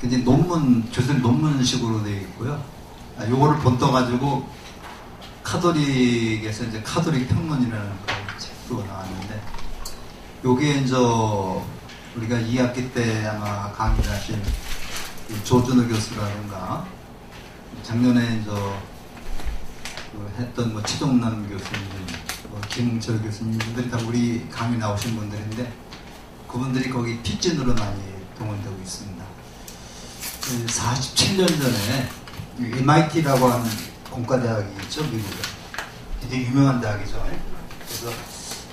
굉장히 교수님 논문식으로 되어 있고요. 요거를 본떠 가지고 카톨릭에서 이제 카톨릭 평론이라는 책도 나왔는데, 요게 이제 우리가 2학기 때 아마 강의를 하신 조준호 교수라든가, 작년에 이제 했던 최종남 교수님, 김웅철 교수님, 분들이 다 우리 강의 나오신 분들인데, 그분들이 거기 핏진으로 많이 동원되고 있습니다. 47년 전에 MIT라고 하는 공과대학이 있죠, 미국에. 되게 유명한 대학이죠. 그래서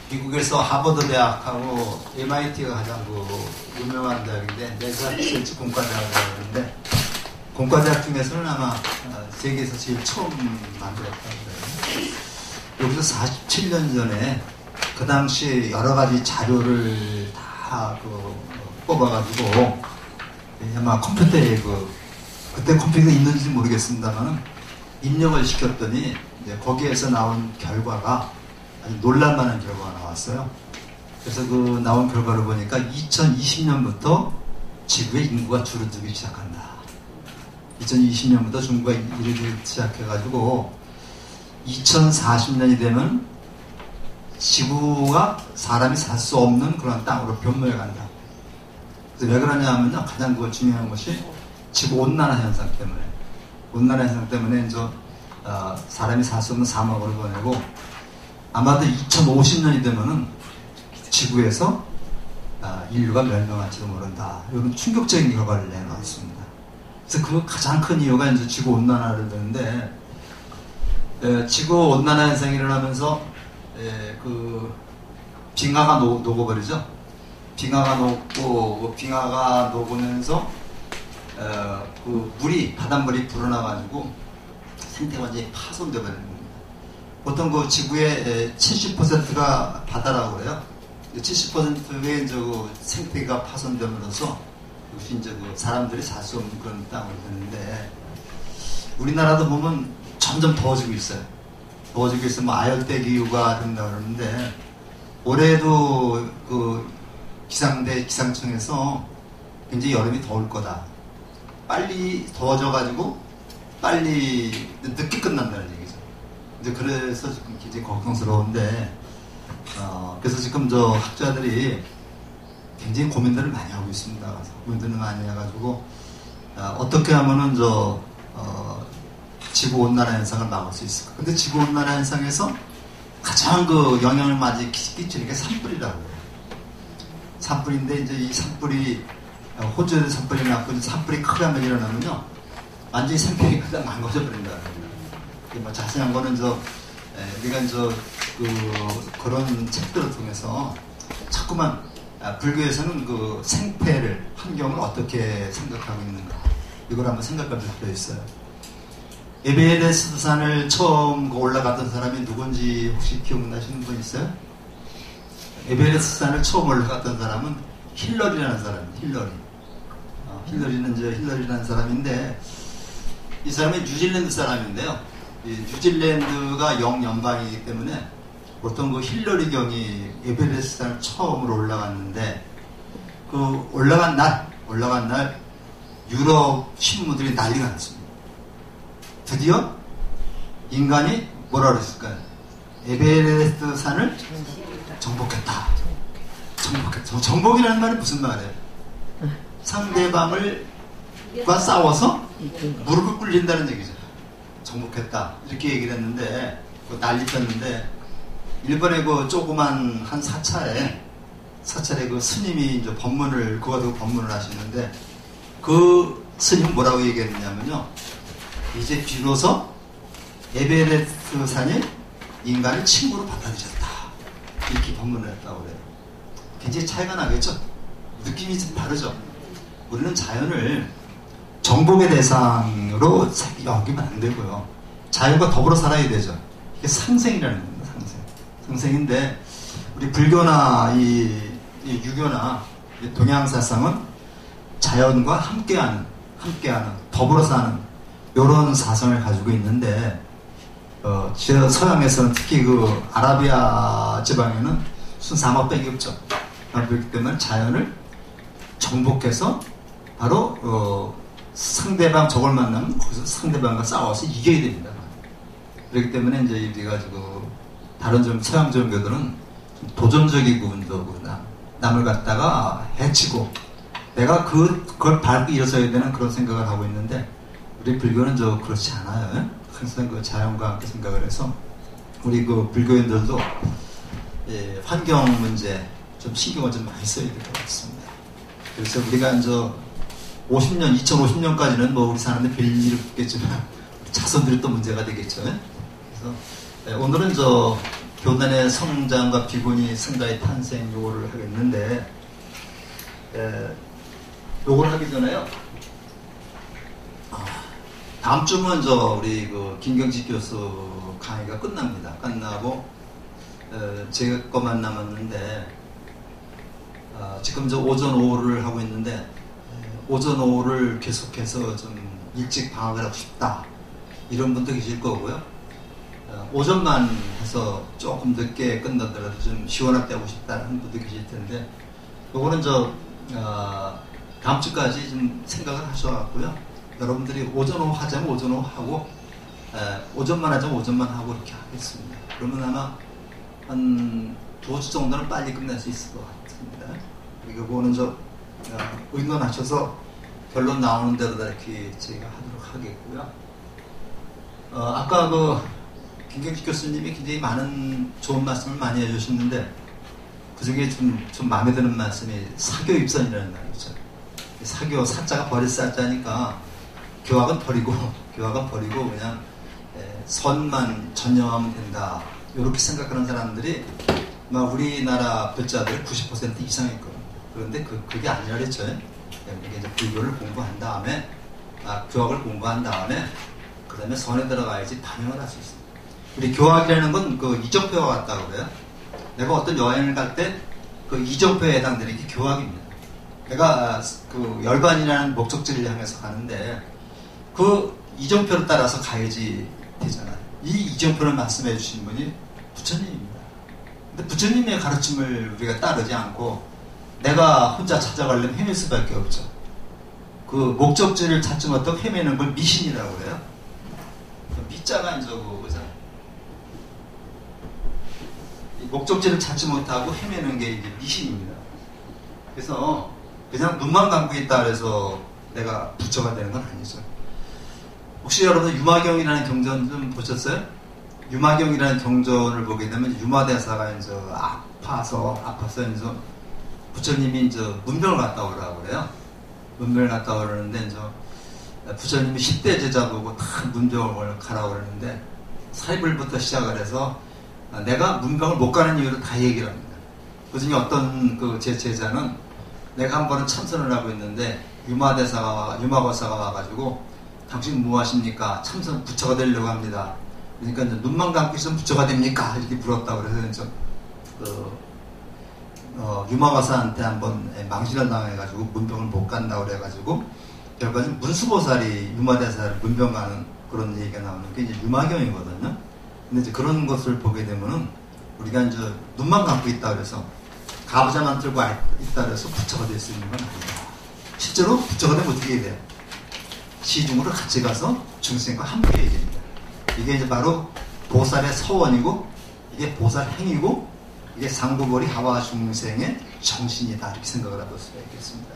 미국에서 하버드 대학하고 MIT가 가장 유명한 대학인데, 매사추세츠 공과대학이라고 하는데, 공과대학 중에서는 아마 세계에서 제일 처음 만들었다고 해요. 여기서 47년 전에 그 당시 여러 가지 자료를 다 뽑아가지고, 아마 컴퓨터에 그때 컴퓨터가 있는지 모르겠습니다만 입력을 시켰더니 이제 거기에서 나온 결과가 아주 놀랄만한 결과가 나왔어요. 그래서 그 나온 결과를 보니까 2020년부터 지구의 인구가 줄어들기 시작한다. 2020년부터 중국가 이르기 시작해가지고 2040년이 되면 지구가 사람이 살 수 없는 그런 땅으로 변모해 간다. 그래서 왜 그러냐 하면요, 가장 중요한 것이 지구 온난화 현상 때문에. 온난화 현상 때문에 이제 사람이 살 수 없는 사막으로 보내고, 아마도 2050년이 되면은 지구에서 인류가 멸망할지도 모른다. 이런 충격적인 결과를 내놓았습니다. 그래서 그 가장 큰 이유가 이제 지구 온난화를 되는데, 지구 온난화 현상이 일어나면서 빙하가 녹아버리죠. 빙하가 녹으면서 바닷물이 불어나가지고 생태가 완전히 파손되어 버리는 겁니다. 보통 지구의 70%가 바다라고 그래요. 70%의 이제 생태가 파손됨으로써 역시 이제 사람들이 살 수 없는 그런 땅으로 되는데, 우리나라도 보면 점점 더워지고 있어요. 더워지고 있으면 아열대 기후가 된다고 그러는데, 올해도 기상청에서 굉장히 여름이 더울 거다. 빨리 더워져가지고 빨리 늦게 끝난다는 얘기죠. 이제 그래서 지금 굉장히 걱정스러운데, 그래서 지금 학자들이 굉장히 고민들을 많이 하고 있습니다. 고민들을 많이 해가지고 어떻게 하면은 지구 온난화 현상을 막을 수 있을까? 근데 지구 온난화 현상에서 가장 영향을 많이 끼치는 게 산불이라고 해요. 산불인데, 이제 이 산불이 호주에서 산불이 났고, 산불이 크게 한번 일어나면요, 완전히 생태계가 그냥 망가져 버린다. 자세한 거는 우리가 그런 책들을 통해서 자꾸만 불교에서는 생태를, 환경을 어떻게 생각하고 있는가, 이걸 한번 생각할 필요가 있어요. 에베레스트 산을 처음 올라갔던 사람이 누군지 혹시 기억나시는 분 있어요? 에베레스트 산을 처음 올라갔던 사람은 힐러리라는 사람이에요. 힐러리라는 사람인데, 이 사람이 뉴질랜드 사람인데요. 뉴질랜드가 영연방이기 때문에 보통 힐러리 경이 에베레스트 산을 처음으로 올라갔는데, 올라간 날 유럽 신문들이 난리가 났습니다. 드디어 인간이 뭐라 그랬을까요? 에베레스트 산을 정복했다. 정복이라는 말은 무슨 말이에요? 상대방과 싸워서 무릎을 꿇린다는 얘기죠. 정복했다. 이렇게 얘기를 했는데, 난리 쳤는데, 일본의 조그만 한 사찰에 스님이 이제 법문을 하시는데, 그 스님 뭐라고 얘기했냐면요, 이제 비로소 에베레스트 산이 인간을 친구로 받아들였다. 이렇게 법문을 했다고 그래요. 굉장히 차이가 나겠죠? 느낌이 좀 다르죠? 우리는 자연을 정복의 대상으로 여기면 안 되고요. 자연과 더불어 살아야 되죠. 이게 상생이라는 겁니다. 상생인데, 우리 불교나 이 유교나 이 동양 사상은 자연과 함께하는, 더불어 사는 이런 사상을 가지고 있는데, 서양에서는 특히 아라비아 지방에는 순 사막밖에 없죠. 그렇기 때문에 자연을 정복해서 바로 상대방 저걸 만나면 거기서 상대방과 싸워서 이겨야 됩니다. 그렇기 때문에 이제 우리가 다른 좀 서양 종교들은 좀 도전적이고 남을 갖다가 해치고 내가 그걸 밟고 일어서야 되는 그런 생각을 하고 있는데 우리 불교는 그렇지 않아요. 항상 그 자연과 함께 생각을 해서 우리 그 불교인들도 환경 문제 좀 신경을 좀 많이 써야 될 것 같습니다. 그래서 우리가 이제 2050년까지는 뭐 우리 사는데 별일이 없겠지만 자손들이 또 문제가 되겠죠. 그래서 오늘은 교단의 성장과 비구니 성가의 탄생 요거를 하겠는데 요걸 하기 전에요. 다음 주면 우리 그 김경식 교수 강의가 끝납니다. 끝나고 제 것만 남았는데 지금 오전 오후를 하고 있는데 오전 오후를 계속해서 좀 일찍 방학을 하고 싶다 이런 분도 계실 거고요. 오전만 해서 조금 늦게 끝나더라도 좀 시원하게 하고 싶다는 분도 계실 텐데 요거는 다음 주까지 좀 생각을 하셔갖고요. 여러분들이 오전 오후 하자면 오전 오후 하고 오전만 하자면 오전만 하고 이렇게 하겠습니다. 그러면 아마 한 2주 정도는 빨리 끝낼 수 있을 것 같습니다. 이거는 의논하셔서 결론 나오는 대로 이렇게 저희가 하도록 하겠고요. 아까 김경식 교수님이 굉장히 많은 좋은 말씀을 많이 해주셨는데 그 중에 좀 마음에 드는 말씀이 사교입선이라는 말이죠. 사교, 사자가 버릴 사자니까 교학은 버리고 그냥 선만 전념하면 된다. 이렇게 생각하는 사람들이 우리나라 불자들의 90% 이상이거든요. 그런데 그게 아니라 그랬죠. 이게 이제 불교를 공부한 다음에 교학을 공부한 다음에 그 다음에 선에 들어가야지 반영을 할 수 있습니다. 우리 교학이라는 건 이정표와 같다고 그래요. 내가 어떤 여행을 갈 때 그 이정표에 해당되는 게 교학입니다. 내가 열반이라는 목적지를 향해서 가는데 그 이정표를 따라서 가야지 되잖아요. 이 이정표를 말씀해 주신 분이 부처님입니다. 근데 부처님의 가르침을 우리가 따르지 않고 내가 혼자 찾아가려면 헤맬 수밖에 없죠. 그 목적지를 찾지 못하고 헤매는 걸 미신이라고 해요. 미자가 이제 그잖아요. 목적지를 찾지 못하고 헤매는 게 이제 미신입니다. 그래서 그냥 눈만 감고 있다 그래서 내가 부처가 되는 건 아니죠. 혹시 여러분 유마경이라는 경전 좀 보셨어요? 유마경이라는 경전을 보게 되면 유마대사가 이제 아파서 이제 부처님이 이제 문병을 갔다 오라고 그래요. 문병을 갔다 오라는데 이제 부처님이 10대 제자 보고 다 문병을 가라고 그러는데 사입을부터 시작을 해서 내가 문병을 못 가는 이유를 다 얘기를 합니다. 그 중에 어떤 제 제자는 내가 한 번은 참선을 하고 있는데 유마거사가 와가지고 당신 뭐 하십니까? 참선 부처가 되려고 합니다. 그러니까 이제 눈만 감고 있으면 부처가 됩니까? 이렇게 물었다고 그래서 유마거사한테 한번 망신을 당해가지고 문병을 못 간다고 그래가지고 결과는 문수보살이 유마대사를 문병 가는 그런 얘기가 나오는 게 이제 유마경이거든요. 근데 이제 그런 것을 보게 되면은 우리가 이제 눈만 감고 있다 그래서 가부좌만 들고 있다 그래서 부처가 될 수 있는 건 아니다. 실제로 부처가 되면 어떻게 해야 돼요? 시중으로 같이 가서 중생과 함께 해야 됩니다. 이게 이제 바로 보살의 서원이고 이게 보살 행위고 이게 상부벌이 하와 중생의 정신이다 이렇게 생각을 해볼 수가 있겠습니다.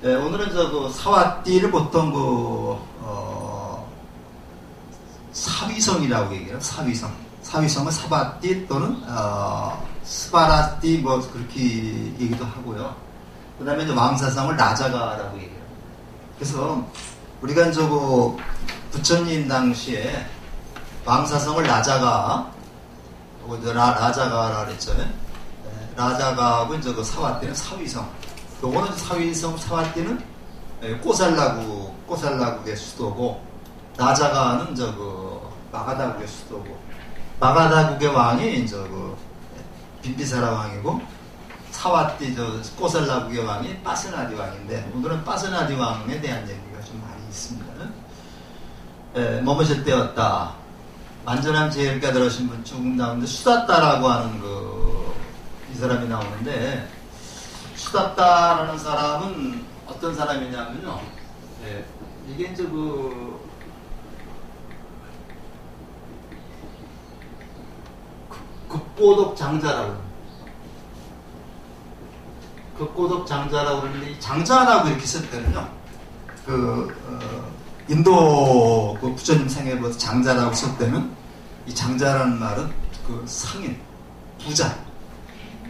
네, 오늘은 사와띠를 보통 사위성이라고 얘기해요. 사위성은 사바띠 또는 스바라띠 그렇게 얘기도 하고요. 그 다음에 이제 왕사성을 라자가라고 얘기해요. 그래서 우리가 이제 부처님 당시에 왕사성을 라자가라 그랬죠. 라자가하고 이제 사와띠는 사위성. 요거는 사위성 사와띠는 꼬살라국의 수도고 라자가는 마가다국의 수도고 마가다국의 왕이 이제 빈비사라 왕이고 사와띠 꼬살라국의 왕이 빠스나디 왕인데 오늘은 빠스나디 왕에 대한 얘기가 좀 많이 있습니다. 머무실 때였다. 완전한 제일 깨달으신 분 쭉 나오는데 수다따라고 하는 이 사람이 나오는데 수다따라는 사람은 어떤 사람이냐면요. 예, 이게 이제 극고독 장자라고. 극고독 장자라고 그러는데, 이 장자라고 이렇게 쓸 때는요, 인도 그 부처님 생애부터 장자라고 쓸 때는, 이 장자라는 말은 그 상인, 부자,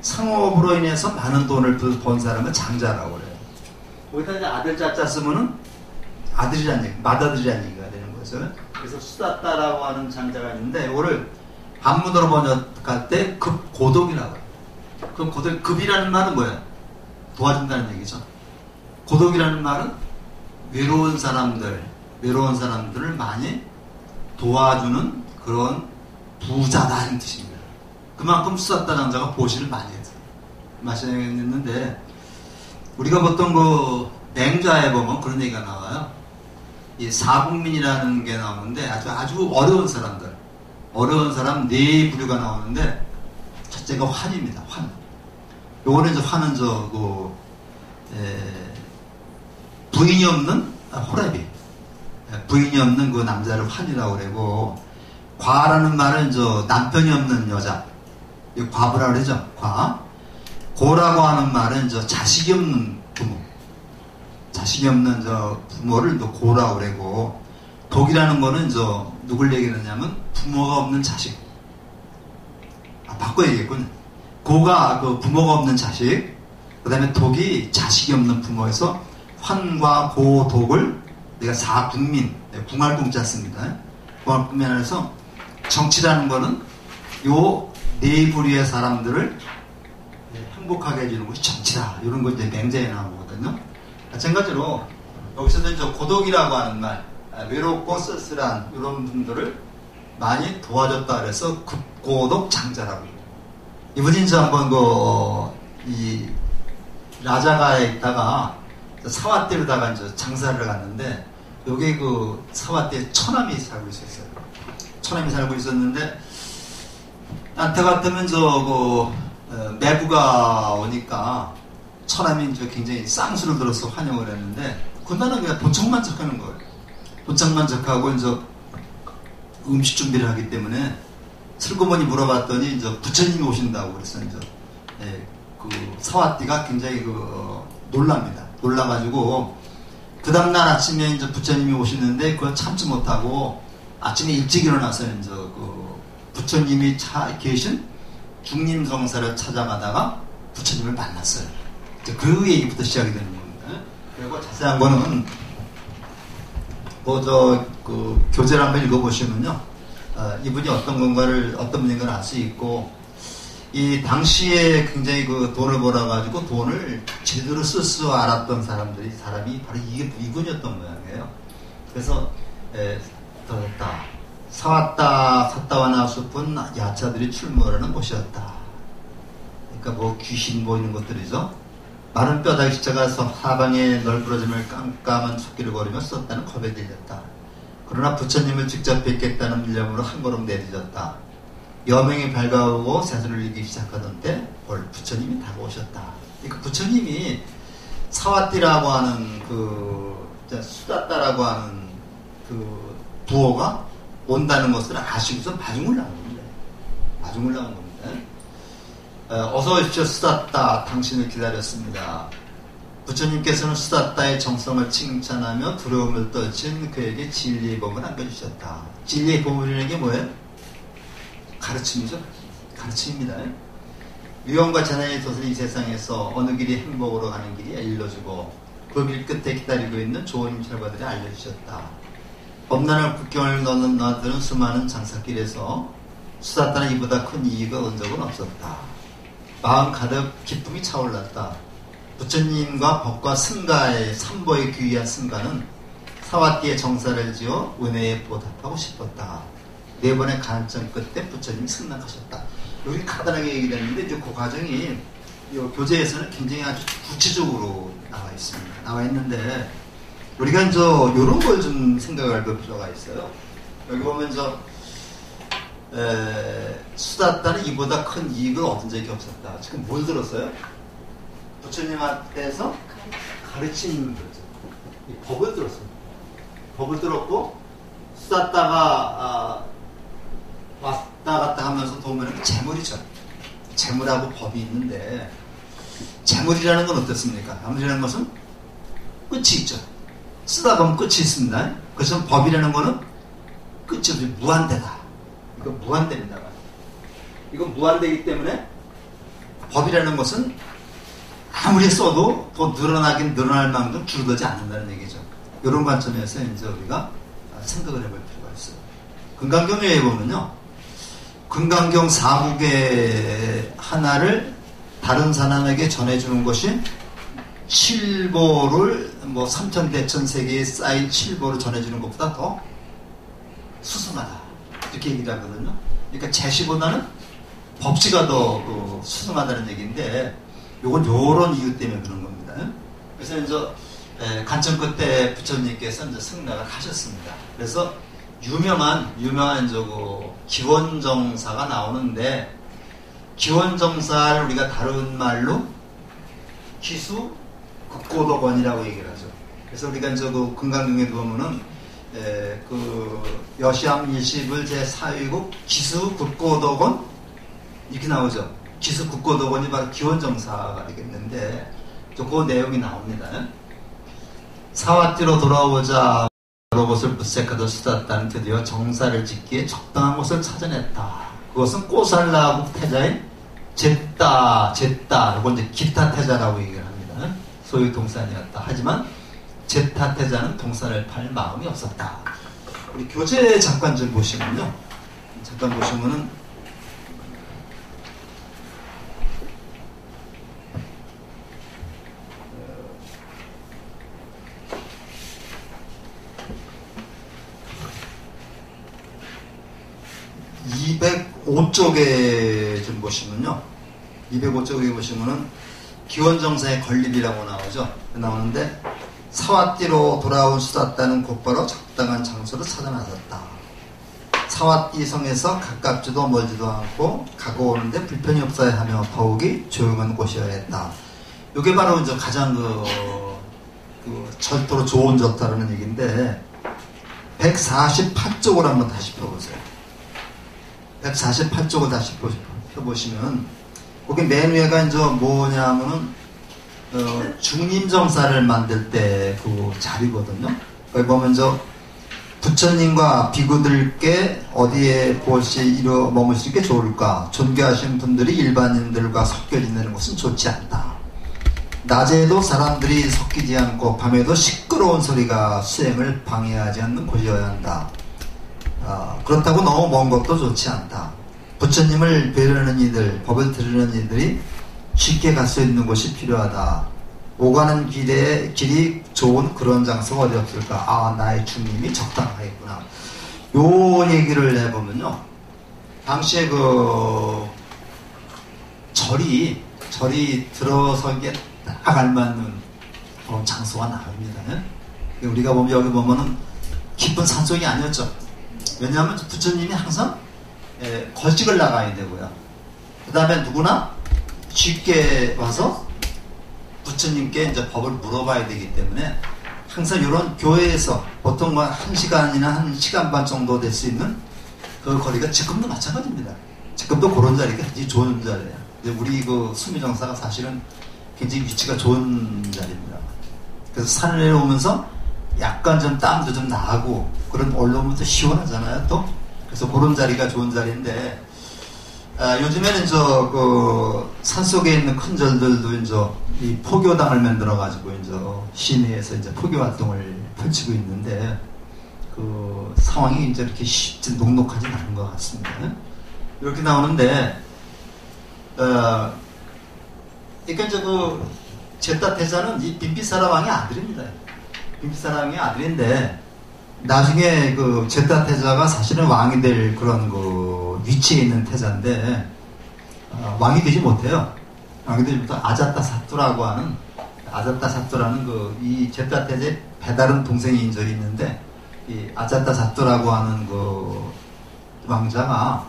상업으로 인해서 많은 돈을 번 사람을 장자라고 그래요. 거기다 이제 아들 자자 쓰면은 아들이란 얘기, 맏아들이란 얘기가 되는 거죠. 그래서 수다따라고 하는 장자가 있는데, 이거를 한문으로 번역할 때 급고독이라고 해요. 그럼 급이라는 말은 뭐예요? 도와준다는 얘기죠. 고독이라는 말은 외로운 사람들을 많이 도와주는 그런 부자다는 뜻입니다. 그만큼 수다따 장자가 보시를 많이 했어요. 마시는데, 우리가 보통 맹자에 보면 그런 얘기가 나와요. 이 사국민이라는 게 나오는데, 아주 어려운 사람 네 부류가 나오는데, 첫째가 환입니다. 환. 요거는 이제 환은 부인이 없는 호라비. 부인이 없는 그 남자를 환이라고 그러고, 과라는 말은 남편이 없는 여자. 과부라고 그러죠. 과. 고라고 하는 말은 자식이 없는 부모. 자식이 없는 부모를 고라고 그러고, 독이라는 거는 누굴 얘기하냐면 부모가 없는 자식. 바꿔 얘기했군요. 고가 부모가 없는 자식, 그 다음에 독이 자식이 없는 부모에서 환과 고, 독을 내가 사국민, 궁활궁자 씁니다. 궁활궁민 안에서 정치라는 거는 요 네 부류의 사람들을 행복하게 해주는 것이 정치다. 이런 거 이제 맹자에 나온 거거든요. 마찬가지로 여기서도 이제 고독이라고 하는 말, 외롭고 쓸쓸한 이런 분들을 많이 도와줬다 그래서 급고독 장자라고 해요. 이분이 이제 한번 이 라자가에 있다가 사와띠로다가 이제 장사를 갔는데, 여기 사와띠에 처남이 살고 있었어요. 처남이 살고 있었는데, 안타 같으면 매부가 오니까 처남이 이제 굉장히 쌍수를 들어서 환영을 했는데, 그날은 그냥 도청만 척하는 거예요. 도청만 척하고 이제 음식 준비를 하기 때문에 슬그머니 물어봤더니 이제 부처님이 오신다고 그래서 이제 사와띠가 굉장히 놀랍니다. 놀라가지고 그 다음날 아침에 이제 부처님이 오시는데 그걸 참지 못하고 아침에 일찍 일어나서 이제 부처님이 계신 중림성사를 찾아가다가 부처님을 만났어요. 이제 그 얘기부터 시작이 되는 겁니다. 그리고 자세한 거는 교재를 한번 읽어보시면요, 이분이 어떤 분인가를 알 수 있고, 이 당시에 굉장히 돈을 벌어가지고 돈을 제대로 쓸 수 알았던 사람이 바로 이분이었던 모양이에요. 그래서 더했다. 사왔다 나수뿐 야차들이 출몰하는 곳이었다. 그러니까 귀신 보이는 것들이죠. 마른 뼈다귀 십자가 사방에 널브러짐을 깜깜한 속기를 거리며 썼다는 겁에 들렸다. 그러나 부처님을 직접 뵙겠다는 일념으로 한 걸음 내딛었다. 여명이 밝아오고 세수를 이기 시작하던 때 부처님이 다가오셨다. 그러니까 부처님이 사와띠라고 하는 수다따라고 하는 부호가 온다는 것을 아시고서 마중을 나온 겁니다. 마중을 나온 겁니다. 어서 오십시오 수다따, 당신을 기다렸습니다. 부처님께서는 수다따의 정성을 칭찬하며 두려움을 떨친 그에게 진리의 법을 안겨주셨다. 진리의 법이라는 게 뭐예요? 가르침이죠. 가르침입니다. 유형과 재난이 돋은 이 세상에서 어느 길이 행복으로 가는 길이 알려주고 그 길 끝에 기다리고 있는 좋은 결과들을 알려주셨다. 범난을 국경을 넣는 나들은 수많은 장사길에서 수다따는 이보다 큰 이익을 얻은 적은 없었다. 마음 가득 기쁨이 차올랐다. 부처님과 법과 승가의 삼보의 귀한 승가는 사와띠의 정사를 지어 은혜에 보답하고 싶었다. 네 번의 간증 끝에 부처님이 승낙하셨다. 여기 간단하게 얘기를 했는데 이제 그 과정이 이 교재에서는 굉장히 아주 구체적으로 나와 있습니다. 나와 있는데 우리가 이제 이런 걸 좀 생각할 필요가 있어요. 여기 보면 수다따는 이보다 큰 이익을 얻은 적이 없었다. 지금 뭘 들었어요? 부처님 앞에서 가르치는 거죠. 이 법을 들었습니다. 법을 들었고 수다다가 왔다 갔다 하면서 보면 재물이죠. 재물하고 법이 있는데 재물이라는 건 어떻습니까? 재물이라는 것은 끝이 있죠. 쓰다 보면 끝이 있습니다. 그래서 법이라는 거는 끝이 없이 무한대다. 이거 무한대입니다. 이거 무한대이기 때문에 법이라는 것은 아무리 써도 더 늘어나긴 늘어날 만큼 줄어들지 않는다는 얘기죠. 이런 관점에서 이제 우리가 생각을 해볼 필요가 있어요. 금강경에 보면요. 금강경 4국의 하나를 다른 사람에게 전해주는 것이 칠보를 뭐 삼천대천세계에 쌓인 칠보를 전해주는 것보다 더 수승하다. 이렇게 얘기를 하거든요. 그러니까 제시보다는 법치가 더 수승하다는 얘기인데 요건 요런 이유 때문에 그런 겁니다. 그래서 이제 간청끝 때 부처님께서 이제 승낙을 하셨습니다. 그래서 유명한 기원정사가 나오는데 기원정사를 우리가 다른 말로 기수 국고덕원이라고 얘기를 하죠. 그래서 우리가 이제 그 금강경에도 보면은 그 여시암 20을 제4위국 기수 국고덕원 이렇게 나오죠. 기수 국고덕원이 바로 기원정사가 되겠는데 그 내용이 나옵니다. 사와띠로 돌아오자 여러 곳을 무색하듯 수다다는 드디어 정사를 짓기에 적당한 곳을 찾아냈다. 그것은 꼬살라국 태자인 잿다, 이거 이제 기타 태자라고 얘기를 합니다. 소유 동산이었다. 하지만 잿다 태자는 동산을 팔 마음이 없었다. 우리 교재 잠깐 좀 보시면요. 잠깐 보시면은 205쪽에 좀 보시면요. 205쪽에 보시면은 기원정사의 건립이라고 나오는데 사와띠로 돌아온 수다따는 곧바로 적당한 장소를 찾아 나섰다. 사와띠 성에서 가깝지도 멀지도 않고 가고 오는데 불편이 없어야 하며 더욱이 조용한 곳이어야 했다. 이게 바로 이제 가장 절도로 좋은 좋다라는 얘기인데 148쪽을 한번 다시 펴보세요. 148쪽을 다시 펴보시면 거기 맨 위에가 이제 뭐냐면은 중림정사를 만들 때 그 자리거든요. 거기 보면 부처님과 비구들께 어디에 머무실 게 좋을까? 존귀하신 분들이 일반인들과 섞여 지내는 것은 좋지 않다. 낮에도 사람들이 섞이지 않고 밤에도 시끄러운 소리가 수행을 방해하지 않는 곳이어야 한다. 그렇다고 너무 먼 것도 좋지 않다. 부처님을 뵈려는 이들, 법을 들으려는 이들이 쉽게 갈 수 있는 곳이 필요하다. 오가는 길이 좋은 그런 장소가 어디 없을까? 나의 주님이 적당하겠구나. 요 얘기를 해보면요. 당시에 절이 들어서기에 딱 알맞는 그런 장소가 나옵니다. 우리가 여기 보면은 깊은 산속이 아니었죠. 왜냐하면 부처님이 항상 걸찍을 나가야 되고요. 그 다음에 누구나 쉽게 와서 부처님께 이제 법을 물어봐야 되기 때문에 항상 이런 교회에서 보통 1시간이나 1시간 반 정도 될 수 있는 그 거리가 지금도 마찬가지입니다. 지금도 그런 자리가 굉장히 좋은 자리예요. 우리 수미정사가 사실은 굉장히 위치가 좋은 자리입니다. 그래서 산을 내려오면서 약간 좀 땀도 좀 나고 그런 올라오면서 시원하잖아요. 또 그래서 그런 자리가 좋은 자리인데 요즘에는 산속에 있는 큰 절들도 이 포교당을 만들어 가지고 시내에서 포교 활동을 펼치고 있는데 그 상황이 이렇게 쉽지 녹록하지 않은 것 같습니다. 이렇게 나오는데 그러니까 잿다 태자는 이 빈비사라 왕의 아들입니다. 빈비사라 왕의 아들인데 나중에 잿다 태자가 사실은 왕이 될 그런 위치에 있는 태자인데 왕이 되지 못해요. 왕이 되지 못해 아자타 사투라고 하는 이 잿다 태자의 배다른 동생이 있는데 이 아자타 사투라고 하는 왕자가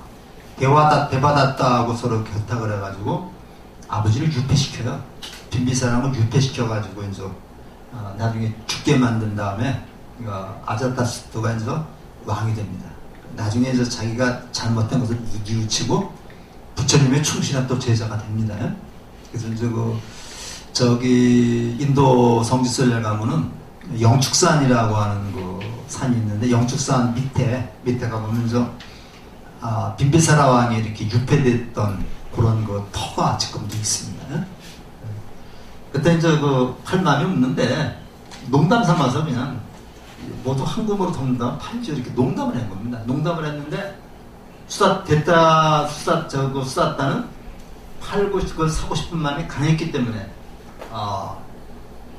대바다타하고 서로 결탁을 해가지고 아버지를 유폐시켜요. 빈비사랑을 유폐시켜가지고 나중에 죽게 만든 다음에 아자타스토가 이제 왕이 됩니다. 나중에 이제 자기가 잘못된 것을 뉘우치고 부처님의 충실한 또 제자가 됩니다. 그래서 이제 저기 인도 성지순례 가면은 영축산이라고 하는 그 산이 있는데, 영축산 밑에 가보면 빈비사라 왕이 이렇게 유폐됐던 그런 그 터가 지금도 있습니다. 그때 이제 팔 마음이 없는데 농담 삼아서 그냥 모두 황금으로 덮는다 팔죠, 이렇게 농담을 한 겁니다. 농담을 했는데 수다따는 팔고 그걸 사고 싶은 마음이 강했기 때문에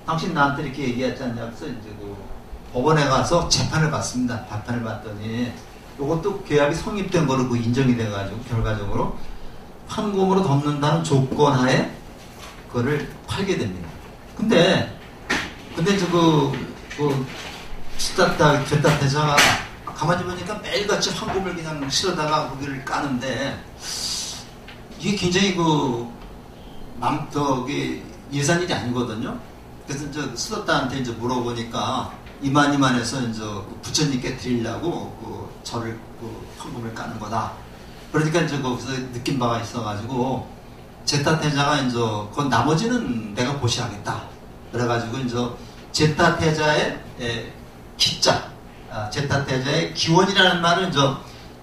당신 나한테 이렇게 얘기하지 않냐 해서 이제 법원에 가서 재판을 받습니다. 재판을 받더니 이것도 계약이 성립된 거로 인정이 돼가지고 결과적으로 황금으로 덮는다는 조건 하에 그거를 팔게 됩니다. 근데 이제 수다따 대자가 가만히 보니까 매일같이 황금을 그냥 실어다가 거기를 까는데 이게 굉장히 예산 일이 아니거든요. 그래서 이제 수다따한테 이제 물어보니까 이만해서 이제 부처님께 드리려고 절을 황금을 까는 거다. 그러니까 이제 거기서 느낀 바가 있어가지고 제타태자가 이제 나머지는 내가 보시하겠다. 그래가지고 이제 제타태자의 기자, 제타태자의 기원이라는 말은 이제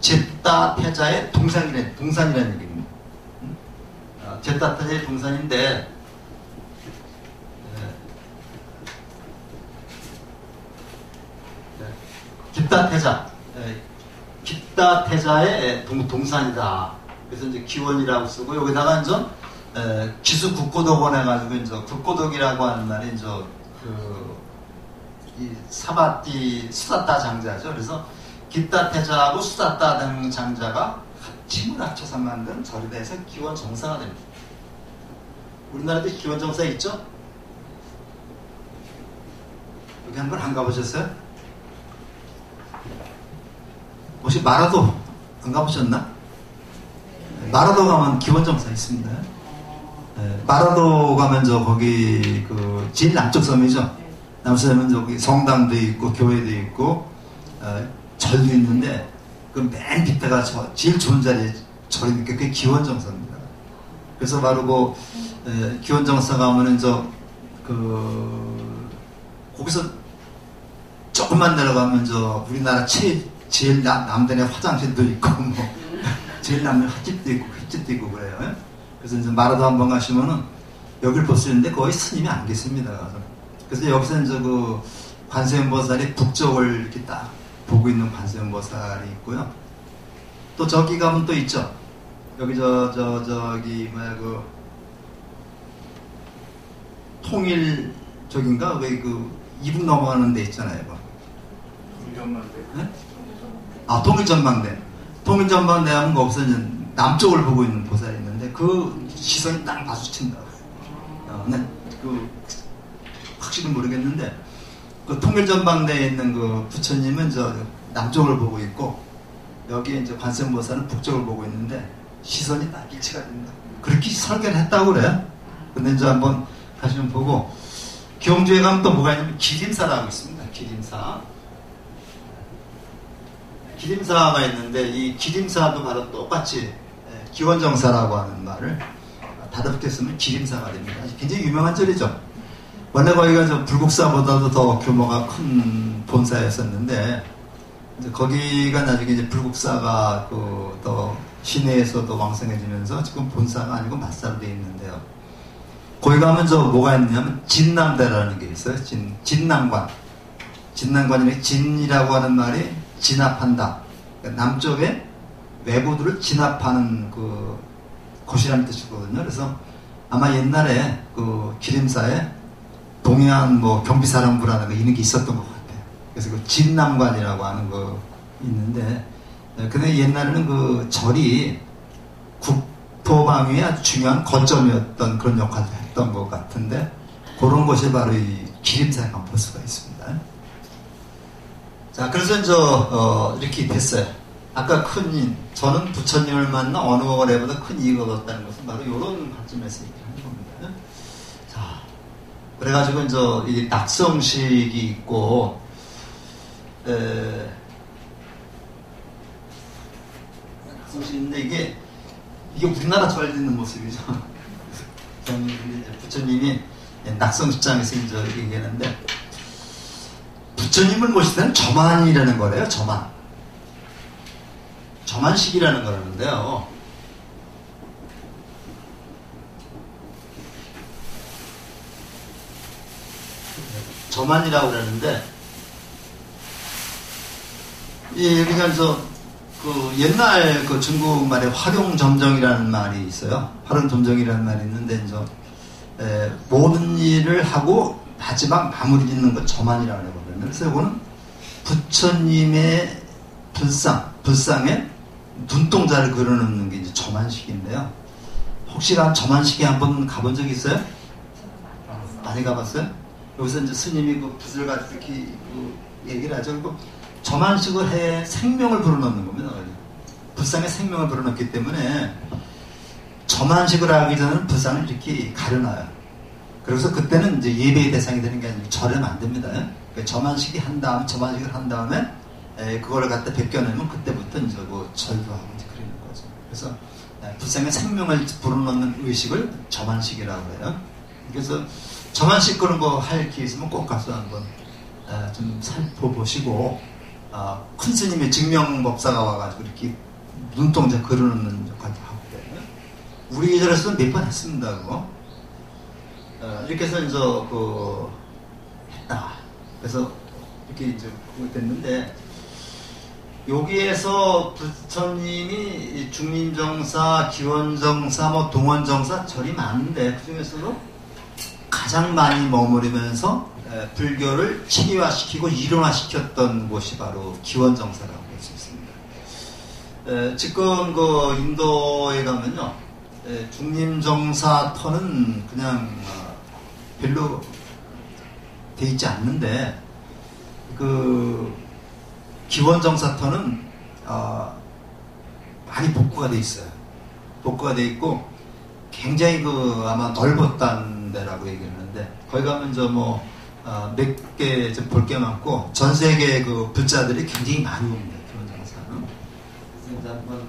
제타태자의 동산이라는 얘기입니다. 제타태자의 동산인데 기타태자의 동산이다. 그래서 이제 기원이라고 쓰고 여기다가 이제 기수 국고덕원 해가지고 이제 국고덕이라고 하는 말이 이제 이 사바띠 수다따 장자죠. 그래서 기타태자하고 수다따 등 장자가 힘을 합쳐서 만든 절에 대해서 기원 정사가 됩니다. 우리나라도 기원 정사 있죠? 여기 한번 안 가보셨어요? 혹시 마라도 안 가보셨나? 마라도 가면 기원 정사 있습니다. 마라도 가면 거기 제일 남쪽 섬이죠. 남섬은 저기 성당도 있고 교회도 있고 절도 있는데 맨 밑에가 제일 좋은 자리에 절이니까 그게 기원 정사입니다. 그래서 바로 기원 정사 가면은 거기서 조금만 내려가면 우리나라 제일 남단에 화장실도 있고 제일 남단 횟집도 있고 횟집도 있고 그래요. 그래서 이제 마라도 한번 가시면은 여길 볼 수 있는데 거의 스님이 안 계십니다. 그래서 여기서 이제 관세음보살이 북쪽을 이렇게 딱 보고 있는 관세음보살이 있고요. 또 저기 가면 또 있죠. 여기 저기 통일 저긴가 왜 이북 넘어가는 데 있잖아요. 네? 통일전망대. 통일전망대 하면 거기서 이제 남쪽을 보고 있는 보살이 있는데 그 시선이 딱 마주친다. 근데 확실히 모르겠는데 통일전망대에 있는 부처님은 남쪽을 보고 있고 여기에 이제 관세음보살은 북쪽을 보고 있는데 시선이 딱 일치가 됩니다. 그렇게 설계를 했다고 그래요. 근데 이제 한번 가시면 보고 경주에 가면 또 뭐가 있냐면 기림사라고 있습니다. 기림사가 있는데 이 기림사도 바로 똑같이 기원정사라고 하는 말을 다르게 쓰면 기림사가 됩니다. 굉장히 유명한 절이죠. 원래 거기가 불국사보다도 더 규모가 큰 본사였었는데 이제 거기가 나중에 이제 불국사가 더 시내에서도 왕성해지면서 지금 본사가 아니고 맞사로 되어 있는데요. 거기 가면 뭐가 있냐면 진남대라는 게 있어요. 진남관이면 진이라고 하는 말이 진압한다. 그러니까 남쪽에 외부들을 진압하는 곳이라는 뜻이거든요. 그래서 아마 옛날에 기림사에 동해안 경비사령부라는 거 이런 게 있었던 것 같아요. 그래서 진남관이라고 하는 거 있는데, 근데 옛날에는 절이 국토방위에 아주 중요한 거점이었던 그런 역할을 했던 것 같은데, 그런 것이 바로 이 기림사에 볼 수가 있습니다. 자, 그래서 이렇게 됐어요. 아까 저는 부처님을 만나 어느 거래보다 큰 이익을 얻었다는 것은 바로 이런 관점에서 얘기하는 겁니다. 자, 그래가지고 이제 이 낙성식이 있고 낙성식인데 이게 우리나라 잘 되는 모습이죠. 부처님이 낙성식장에서 이제 얘기하는데 부처님을 모실 때는 저만이라는 거래요. 저만식이라는 거라는데요. 저만이라고 그러는데 우리가 그 옛날 그 중국말에 활용점정이라는 말이 있어요. 활용점정이라는 말이 있는데 모든 일을 하고 마지막 마무리 짓는 것 저만이라고 하거든요. 그래서 이거는 부처님의 불상에 눈동자를 그려놓는 게 이제 저만식인데요. 혹시 저만식에 한번 가본 적 있어요? 많이 가봤어요? 여기서 이제 스님이 그 붓을 가지고 이렇게 얘기를 하죠. 그리고 저만식을 해 생명을 불어넣는 겁니다. 불상에 생명을 불어넣기 때문에 저만식을 하기 전에는 불상을 이렇게 가려놔요. 그래서 그때는 이제 예배의 대상이 되는 게 아니고 절하면 안 됩니다. 그러니까 저만식을 한 다음에 그거를 갖다 벗겨내면 그때부터 이제 뭐 절도 하고 이제 그러는 거죠. 그래서 불상에 생명을 불어넣는 의식을 저만식이라고 해요. 그래서 저만식 그런 거 할 기회 있으면 꼭 가서 한번 좀 살펴보시고 큰 스님의 증명법사가 와가지고 이렇게 눈동자 그려놓는 역할도 하고 그래요. 우리 계절에서는 몇 번 했습니다. 그거. 이렇게 해서 이제 했다. 그래서 이렇게 이제 됐는데 여기에서 부처님이 중림정사, 기원정사, 동원정사 절이 많은데 그 중에서도 가장 많이 머무르면서 불교를 체계화시키고 이론화시켰던 곳이 바로 기원정사라고 볼 수 있습니다. 지금 그 인도에 가면요, 중림정사 터는 그냥 별로 돼 있지 않는데 그 기원정사 터는 많이 복구가 돼 있어요. 복구가 돼 있고 굉장히 아마 넓었다는 데라고 얘기를 하는데 거기 가면 몇 개 볼 게 많고 전 세계 그 불자들이 굉장히 많이 옵니다. 기원정사는. 그래서 이제 한번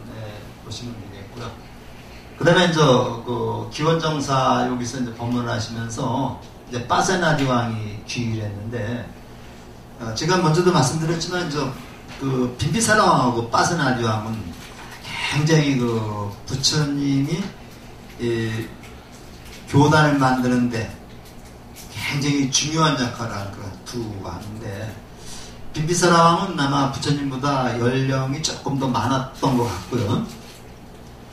보시면 되겠고요. 그 다음에 그 기원정사 여기서 이제 법문하시면서 이제 빠세나디 왕이 귀의를 했는데 제가 먼저도 말씀드렸지만 그 빈비사라 왕하고 빠세나디 왕은 굉장히 그 부처님이 교단을 만드는데 굉장히 중요한 역할을 하는 그런 두 왕인데 빈비사라 왕은 아마 부처님보다 연령이 조금 더 많았던 것 같고요.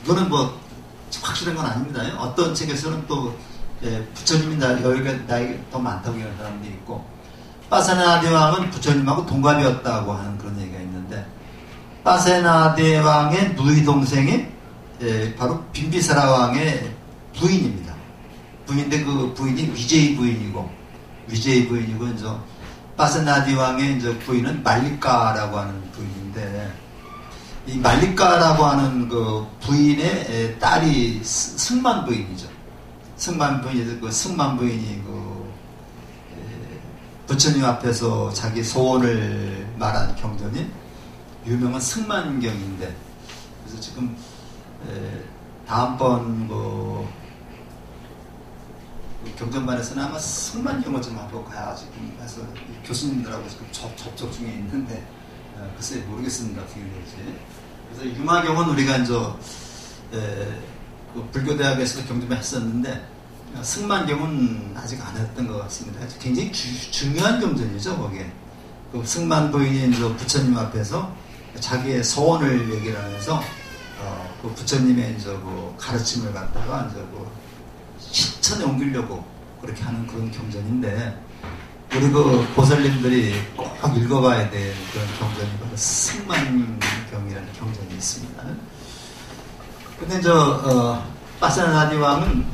이거는 뭐 확실한 건 아닙니다. 어떤 책에서는 또 부처님이 나이가 더 많다고 얘기하는 사람도 있고 빠세나데 왕은 부처님하고 동갑이었다고 하는 그런 얘기가 있는데 빠세나데 왕의 누이 동생이 바로 빈비사라 왕의 부인입니다. 부인인데 그 부인이 위제이 부인이고 이제 빠세나디 왕의 이제 부인은 말리카라고 하는 부인인데 이 말리카라고 하는 그 부인의 딸이 승만 부인이죠. 승만 부인이 그 승만 부인이 부처님 앞에서 자기 소원을 말한 경전이 유명한 승만경인데 그래서 지금 다음번 경전반에서는 아마 승만경을 좀 한번 가야 지금 해서 교수님들하고 지금 접촉 중에 있는데 글쎄 모르겠습니다. 어떻게 될지. 그래서 유마경은 우리가 이제 그 불교대학에서도 경전반 했었는데 승만경은 아직 안 했던 것 같습니다. 굉장히 중요한 경전이죠. 거기에 그 승만 부인이 이제 부처님 앞에서 자기의 소원을 얘기를 하면서 그 부처님의 이제 그 가르침을 갖다가 이제 실천에 옮기려고 그렇게 하는 그런 경전인데 우리 그 보살님들이 꼭 읽어봐야 될 그런 경전이 바로 승만경이라는 경전이 있습니다. 근데 빠세나디 왕은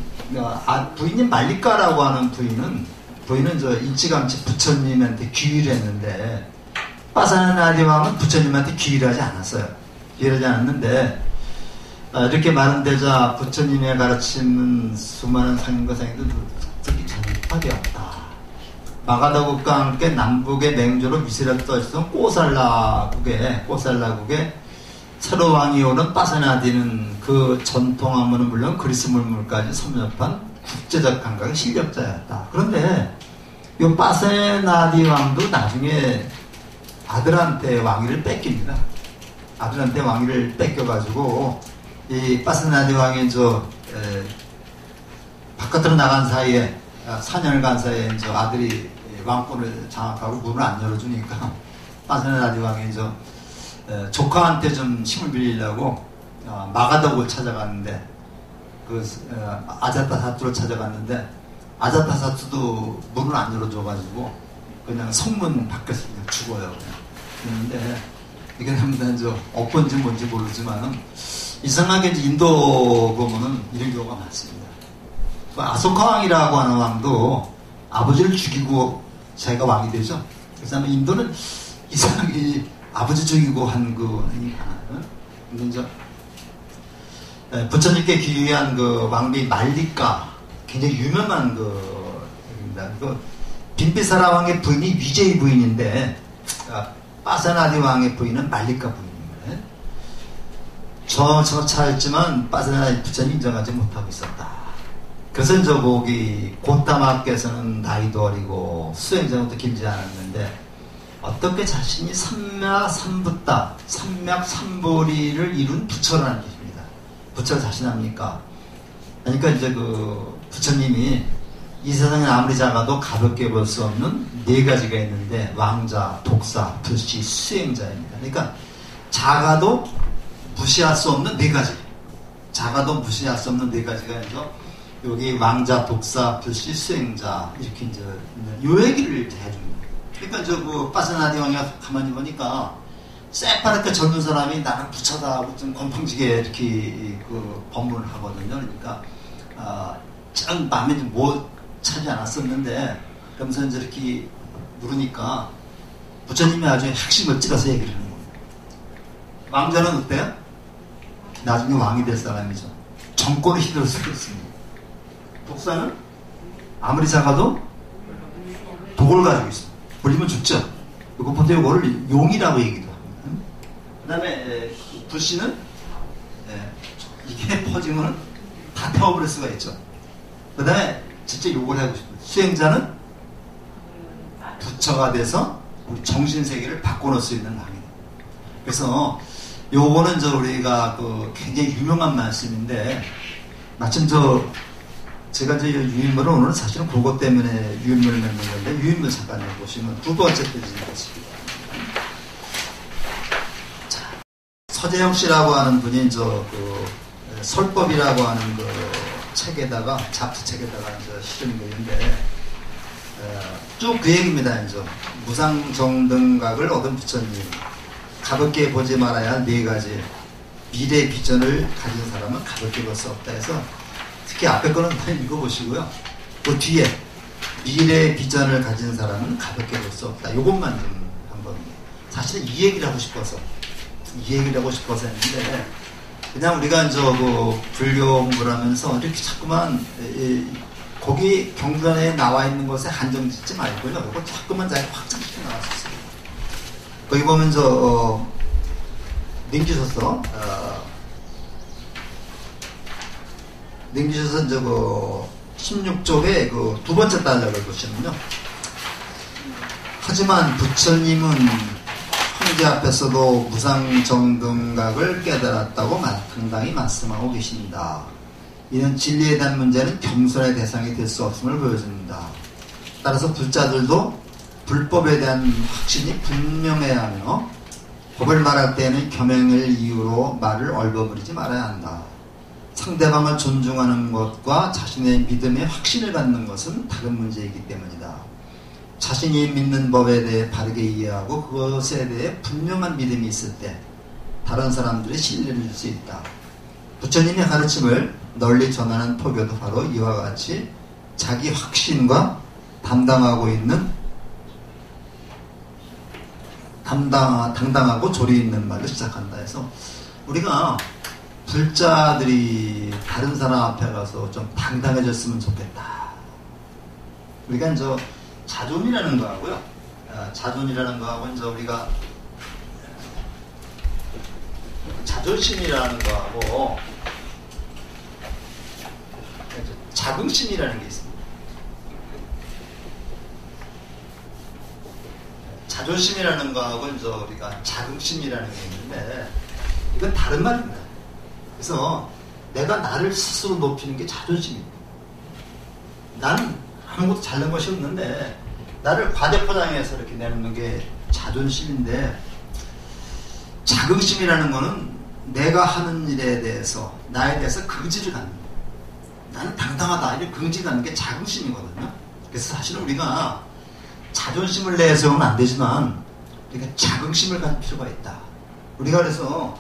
부인이 말리카라고 하는 부인은 일찌감치 부처님한테 귀의를 했는데 빠세나디 왕은 부처님한테 귀의를 하지 않았어요. 귀의를 하지 않았는데 이렇게 많은 데자 부처님의 가르침은 수많은 상인과 상인들 특히 전파되었다. 마가다 국과 함께 남북의 맹주로 위세를 떠있던 꼬살라국에 새로 왕이 오는 파세나디는 그 전통 한문은 물론 그리스 문물까지 섭렵한 국제적 감각의 실력자였다. 그런데 이 파세나디 왕도 나중에 아들한테 왕위를 뺏깁니다. 아들한테 왕위를 뺏겨가지고 이 파세나디 왕이 바깥으로 나간 사이에 4년간 사이에 아들이 왕권을 장악하고 문을 안 열어주니까 파세나디 왕이 조카한테 좀 힘을 빌리려고 마가다국을 찾아갔는데 아자타사투를 찾아갔는데 아자타사투도 문을 안 열어줘가지고 그냥 성문 밖에서 그냥 죽어요. 그런데 이게 엎은지 뭔지 모르지만은 이상하게 인도 보면은 이런 경우가 많습니다. 아소카 왕이라고 하는 왕도 아버지를 죽이고 자기가 왕이 되죠. 그래서 인도는 이상하게 아버지 죽이고 한 그이 많아요. 근데 부처님께 귀한 그 왕비 말리카 굉장히 유명한 그입니다. 빈비사라 왕의 부인이 위제이 부인인데 파세나디 왕의 부인은 말리카 부인입니다. 저 차였지만 파세나디 부처님 인정하지 못하고 있었다. 그래서 거기 고타마께서는 나이도 어리고 수행자도 길지 않았는데 어떻게 자신이 삼맥삼보리를 이룬 부처라는 것입니다. 부처를 자신합니까? 그러니까 부처님이 이 세상에 아무리 작아도 가볍게 볼 수 없는 네 가지가 있는데 왕자, 독사, 불시, 수행자입니다. 그러니까 작아도 무시할 수 없는 네 가지. 작아도 무시할 수 없는 네 가지가 여기 왕자, 독사, 불시, 수행자 이렇게 요 얘기를 해줍니다. 그러니까 파세나디 왕이 가만히 보니까 새파랗게 젊은 사람이 나는 부처다 하고 좀 건방지게 이렇게 법문을 하거든요. 그러니까 참 마음에 좀 못 차지 않았었는데 그러면서 이렇게 물으니까 부처님이 아주 핵심을 찔러서 얘기를 하는 겁니다. 왕자는 어때요? 나중에 왕이 될 사람이죠. 정권을 휘둘러 수도 있습니다. 독사는 아무리 작아도 독을 가지고 있습니다. 불리면 죽죠. 보통 이거를 용이라고 얘기도 합니다. 그 다음에 불씨는 이게 퍼지면 다 태워버릴 수가 있죠. 그 다음에 진짜 욕을 하고 싶어요. 수행자는 부처가 돼서 우리 정신세계를 바꿔놓을 수 있는 왕이다. 그래서 요거는 우리가 굉장히 유명한 말씀인데 마침 제가 유인물을 오늘은 사실은 그것 때문에 유인물을 맺는 건데 유인물 잠깐 보시면 두 번째 페이지가 있습니다. 자, 서재영 씨라고 하는 분이 설법이라고 하는 책에다가 잡지책에다가 실은 거인데 쭉 그 얘기입니다. 무상정등각을 얻은 부처님 가볍게 보지 말아야 할 네 가지 미래 비전을 가진 사람은 가볍게 볼 수 없다 해서 특히 앞에 거는 다 읽어보시고요. 그 뒤에 미래 비전을 가진 사람은 가볍게 볼 수 없다. 이것만 좀 한번 사실은 이 얘기를 하고 싶어서 했는데 그냥 우리가 불교 공부를 하면서 이렇게 자꾸만 거기 경전에 나와 있는 것에 한정 짓지 말고요. 이거 자꾸만 자기 확장시켜 나갈 수 있어요. 거기 보면 능지서서 능지서서 16쪽에 두 번째 단락을 보시면요. 하지만 부처님은 형제 앞에서도 무상정등각을 깨달았다고 당당히 말씀하고 계십니다. 이는 진리에 대한 문제는 겸손의 대상이 될 수 없음을 보여줍니다. 따라서 불자들도 불법에 대한 확신이 분명해야 하며 법을 말할 때에는 겸행을 이유로 말을 얼버무리지 말아야 한다. 상대방을 존중하는 것과 자신의 믿음에 확신을 갖는 것은 다른 문제이기 때문이다. 자신이 믿는 법에 대해 바르게 이해하고 그것에 대해 분명한 믿음이 있을 때 다른 사람들의 신뢰를 줄 수 있다. 부처님의 가르침을 널리 전하는 포교도 바로 이와 같이 자기 확신과 당당하고 조리 있는 말로 시작한다 해서 우리가 불자들이 다른 사람 앞에 가서 좀 당당해졌으면 좋겠다. 우리가 자존이라는 거하고요. 자존이라는 거하고 이제 우리가 자존심이라는 거하고 자긍심이라는 게 있습니다. 자존심이라는 거하고 이제 우리가 자긍심이라는 게 있는데 이건 다른 말입니다. 그래서 내가 나를 스스로 높이는 게 자존심입니다. 나는 아무것도 잘난 것이 없는데 나를 과대포장해서 이렇게 내놓는 게 자존심인데, 자긍심이라는 거는 내가 하는 일에 대해서 나에 대해서 긍지를 갖는 거예요. 나는 당당하다 이렇게 긍지를 갖는 게 자긍심이거든요. 그래서 사실은 우리가 자존심을 내세우면 안 되지만 우리가 자긍심을 가질 필요가 있다. 우리가 그래서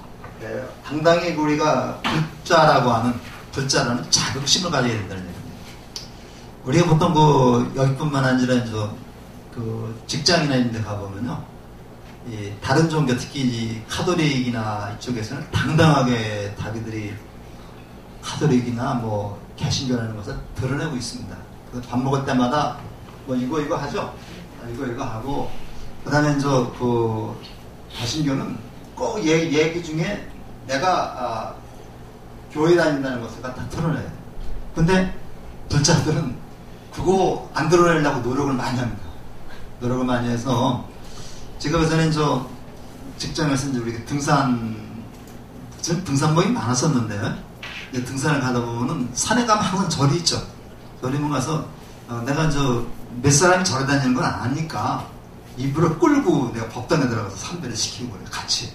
당당히 우리가 불자라는 자긍심을 가져야 된다는 얘기입니다. 우리가 보통 여기뿐만 아니라 그 직장이나 이런 데 가보면요, 다른 종교, 특히 카톨릭이나 이쪽에서는 당당하게 자기들이 카톨릭이나 개신교라는 것을 드러내고 있습니다. 밥 먹을 때마다 이거 하죠. 이거 하고, 그 다음에 그 개신교는 꼭 얘기 중에 내가 교회 다닌다는 것을 다 드러내요. 근데 불자들은 그거 안 드러내려고 노력을 많이 합니다. 노력을 많이 해서, 제가 그전에 직장에서 우리 등산복이 많았었는데, 등산을 가다 보면은 산에 가면 항상 절이 있죠. 절에 가서 내가 몇 사람이 절에 다니는 건 아니까 이불을 끌고 내가 법당에 들어가서 삼배를 시키고 그래. 같이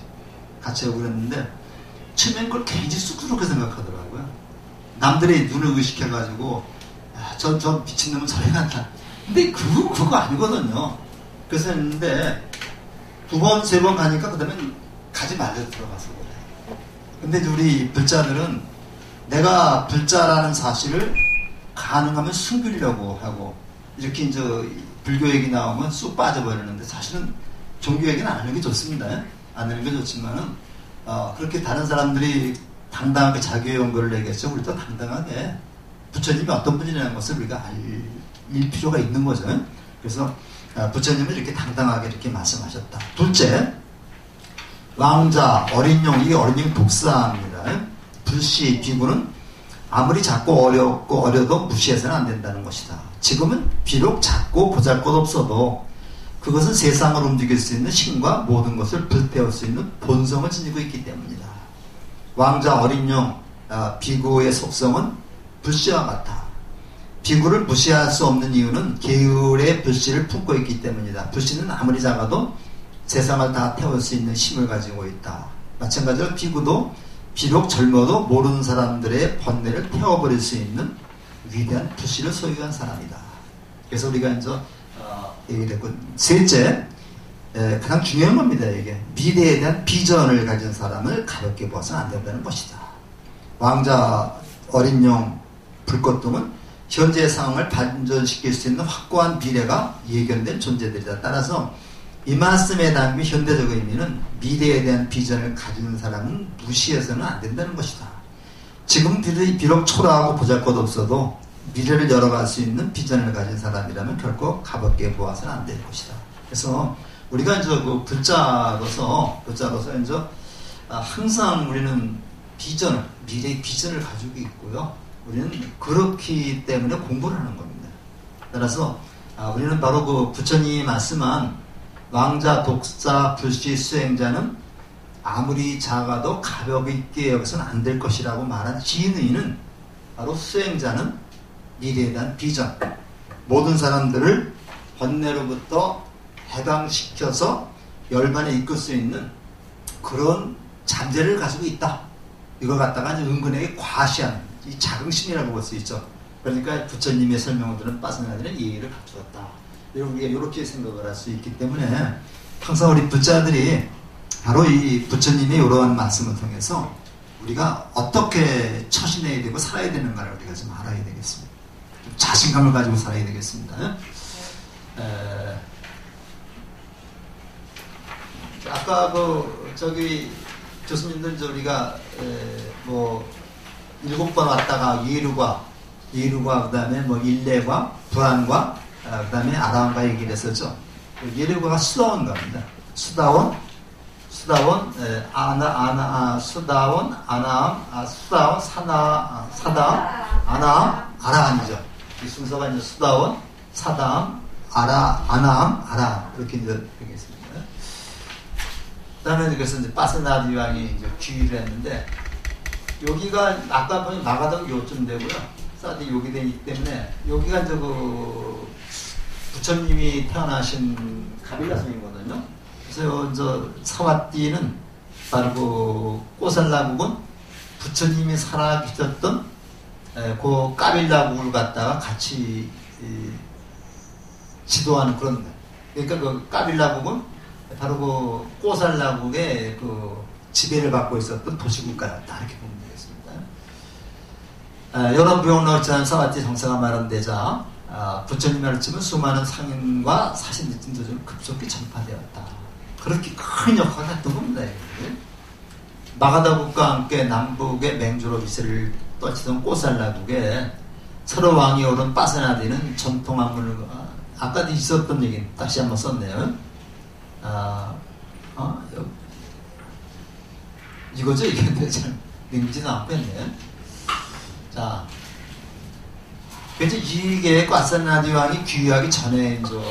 하고 그랬는데, 처음엔 그걸 굉장히 쑥스럽게 생각하더라고요. 남들의 눈을 의식해가지고 저 미친놈은 절에 간다. 근데 그거 아니거든요. 그래서 했는데 2번, 3번 가니까 그 다음에 가지 말려 들어가서 그래. 근데 우리 불자들은 내가 불자라는 사실을 가능하면 숨기려고 하고, 이렇게 불교 얘기 나오면 쑥 빠져버리는데, 사실은 종교 얘기는 안 하는 게 좋습니다. 안 하는 게 좋지만은, 그렇게 다른 사람들이 당당하게 자기의 연거를 얘기했죠. 우리도 당당하게 부처님이 어떤 분이라는 것을 우리가 알 필요가 있는 거죠. 그래서 부처님은 이렇게 당당하게 이렇게 말씀하셨다. 둘째, 왕자, 어린용, 이게 어린용 독사입니다. 불시, 비구는 아무리 작고 어려도 무시해서는 안 된다는 것이다. 지금은 비록 작고 보잘것없어도 그것은 세상을 움직일 수 있는 힘과 모든 것을 불태울 수 있는 본성을 지니고 있기 때문이다. 왕자, 어린용, 비구의 속성은 불씨와 같아. 비구를 무시할 수 없는 이유는 계율의 불씨를 품고 있기 때문이다. 불씨는 아무리 작아도 세상을 다 태울 수 있는 힘을 가지고 있다. 마찬가지로 비구도 비록 젊어도 모르는 사람들의 번뇌를 태워버릴 수 있는 위대한 불씨를 소유한 사람이다. 그래서 우리가 얘기했고, 셋째, 가장 중요한 겁니다. 이게 미래에 대한 비전을 가진 사람을 가볍게 보아서는 안 된다는 것이다. 왕자, 어린용, 불꽃등은 현재의 상황을 반전시킬 수 있는 확고한 미래가 예견된 존재들이다. 따라서 이 말씀에 담긴 현대적 의미는 미래에 대한 비전을 가진 사람은 무시해서는 안 된다는 것이다. 지금 비록 초라하고 보잘것없어도 미래를 열어갈 수 있는 비전을 가진 사람이라면 결코 가볍게 보아서는 안 될 것이다. 그래서 우리가 불자로서 항상 우리는 미래의 비전을 가지고 있고요. 우리는 그렇기 때문에 공부를 하는 겁니다. 따라서 우리는 바로 부처님이 말씀한 왕자, 독사, 불시, 수행자는 아무리 작아도 가볍게 여기서는 안 될 것이라고 말한 진의는 바로 수행자는 미래에 대한 비전, 모든 사람들을 번뇌로부터 해방시켜서 열반에 이끌 수 있는 그런 잠재를 가지고 있다. 이걸 갖다가 은근하게 과시한 이 자긍심이라고 볼 수 있죠. 그러니까 부처님의 설명들은 빠져나가는 예의를 갖추었다. 우리가 이렇게 생각을 할 수 있기 때문에 항상 우리 부자들이 바로 이 부처님의 이러한 말씀을 통해서 우리가 어떻게 처신해야 되고 살아야 되는가를 우리가 좀 알아야 되겠습니다. 좀 자신감을 가지고 살아야 되겠습니다. 아까 교수님들 우리가 7번 왔다가 예루과 그 다음에 일례과 불안과 그 다음에 아람과 얘기를 했었죠. 예리고가 수다원 갑니다. 수다원, 수다원, 아나암, 수다원, 사다암, 아나암, 아라함이죠. 이 순서가 이제 수다원, 사다암, 아나암, 아라함. 이렇게 이제 되겠습니다. 그 다음에 그래서 이제 바스나디 왕이 이제 귀의를 했는데, 여기가 아까 보니 마가덕 요쯤 되고요. 사디 여기 되기 때문에, 여기가 이제 부처님이 태어나신 가빌라성이거든요. 그래서 저 사와띠는 바로 꼬살라국은 부처님이 살아 계셨던 그 까빌라국을 갖다가 같이 지도하는 그런, 그러니까 그 까빌라국은 바로 그 꼬살라국의 그 지배를 받고 있었던 도시국가였다, 이렇게 보면 되겠습니다. 여러 부용로 지난 사와띠 정사가 마련되자 부처님을 치면 수많은 상인과 사신들이 급속히 전파되었다. 그렇게 큰 역할을 했던 겁니다. 마가다국과 함께 남북의 맹주로 위세를 떨치던 꼬살라국에 서로 왕이 오른 빠세나디는 전통 안문을, 아까도 있었던 얘기 다시 한번 썼네요. 이거죠? 이게 잘 능지는 않고 했네. 자, 이제 이게 꽈산나디 왕이 귀하기 전에 이제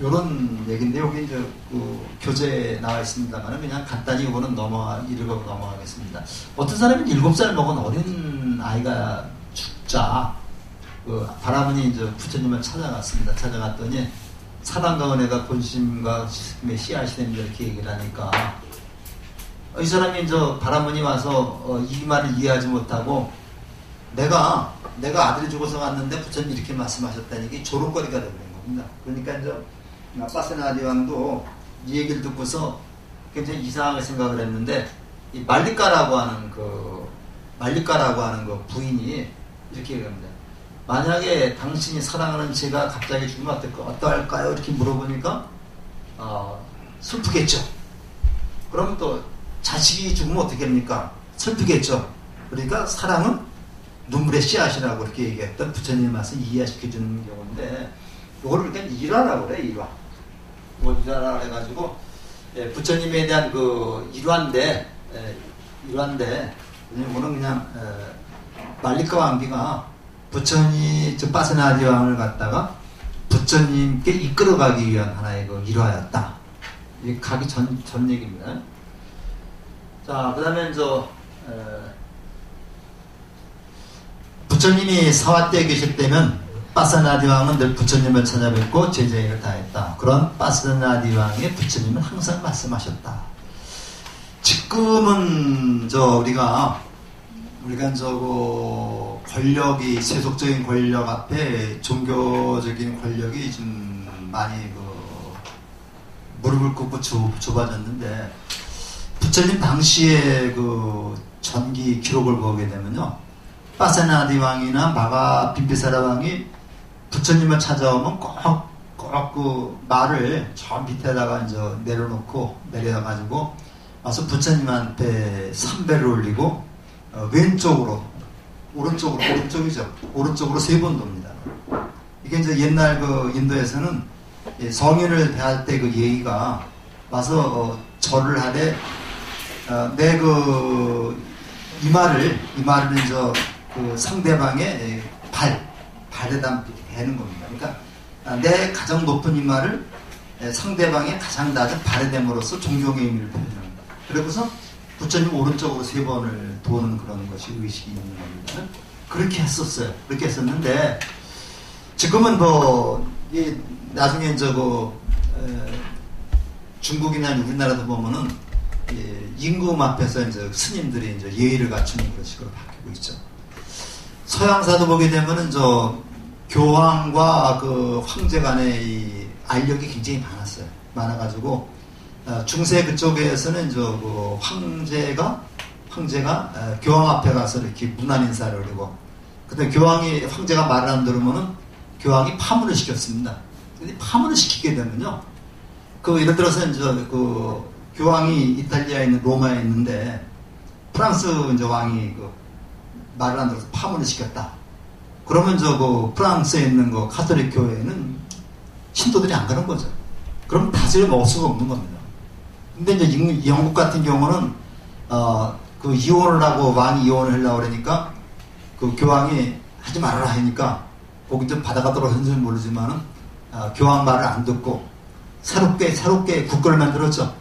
요런 얘기인데, 여기 이제 그 교재에 나와 있습니다만 그냥 간단히 이거는 읽어 넘어가겠습니다. 어떤 사람이 7살 먹은 어린 아이가 죽자 그 바라문이 이제 부처님을 찾아갔습니다. 찾아갔더니 사단과 은혜가 본심과 지식의 씨앗이 됩니다, 이렇게 얘기를 하니까 이 사람이 이제 바라문이 와서 이 말을 이해하지 못하고 내가 아들이 죽어서 왔는데 부처님 이렇게 말씀하셨다니 이게 조롱거리가 되버린 겁니다. 그러니까 이제 빠세나디 왕도 이 얘기를 듣고서 굉장히 이상하게 생각을 했는데, 이 말리카라고 하는 그 부인이 이렇게 얘기합니다. 만약에 당신이 사랑하는 제가 갑자기 죽으면 어떡할까요? 이렇게 물어보니까 슬프겠죠. 그럼 또 자식이 죽으면 어떻게 합니까? 슬프겠죠. 그러니까 사랑은 눈물의 씨앗이라고 이렇게 얘기했던 부처님 말씀 이해시켜주는 경우인데, 이거를 그냥 일화라고 그래. 일화라 해가지고 부처님에 대한 그 일화인데 이거는 그냥 말리카 왕비가 부처님 빠세나디 왕을 갖다가 부처님께 이끌어가기 위한 하나의 그 일화였다. 이게 가기 전 얘기입니다. 자, 그 다음에 부처님이 사화때에 계실 때면 빠세나디 왕은 늘 부처님을 찾아뵙고 제자행을 다했다. 그런 빠세나디 왕의 부처님은 항상 말씀하셨다. 지금은 우리가 권력이, 세속적인 권력 앞에 종교적인 권력이 좀 많이 무릎을 꿇고 좁아졌는데, 부처님 당시의 그 전기 기록을 보게 되면요, 빠세나디 왕이나 마가 빈비사라 왕이 부처님을 찾아오면 꼭 그 말을 저 밑에다가 이제 내려가지고 와서 부처님한테 삼배를 올리고 왼쪽으로, 오른쪽이죠. 오른쪽으로 3번 돕니다. 이게 이제 옛날 그 인도에서는 성인을 대할 때 그 예의가 와서 절을 하되 내 이마를 이제 그 상대방의 발에다 대는 겁니다. 그러니까 내 가장 높은 이마를 상대방의 가장 낮은 발에 댐으로써 존경의 의미를 표현합니다. 그리고서 부처님 오른쪽으로 3번을 도는 그런 것이 의식이 있는 겁니다. 그렇게 했었어요. 그렇게 했었는데, 지금은 나중에 중국이나 우리나라도 보면은 임금 앞에서 이제 스님들이 이제 예의를 갖추는 그런 식으로 바뀌고 있죠. 서양사도 보게 되면은 교황과 그 황제 간의 이 알력이 굉장히 많아가지고 중세 그쪽에서는 그 황제가 교황 앞에 가서 이렇게 문안 인사를 하고, 근데 황제가 말을 안 들으면은 교황이 파문을 시켰습니다. 근데 파문을 시키게 되면요, 예를 들어서 그 교황이 이탈리아에 있는 로마에 있는데 프랑스 왕이 말을 안 들어서 파문을 시켰다. 그러면 프랑스에 있는 카톨릭 교회는 신도들이 안 가는 거죠. 그럼 다스려 먹을 수가 없는 겁니다. 근데 이제 영국 같은 경우는 그 이혼을 하고 왕이 이혼을 하려고 그러니까 그 교황이 하지 말아라 하니까 거기 좀 바다가 떨어졌는지 모르지만은 교황 말을 안 듣고 새롭게 국가를 만들었죠.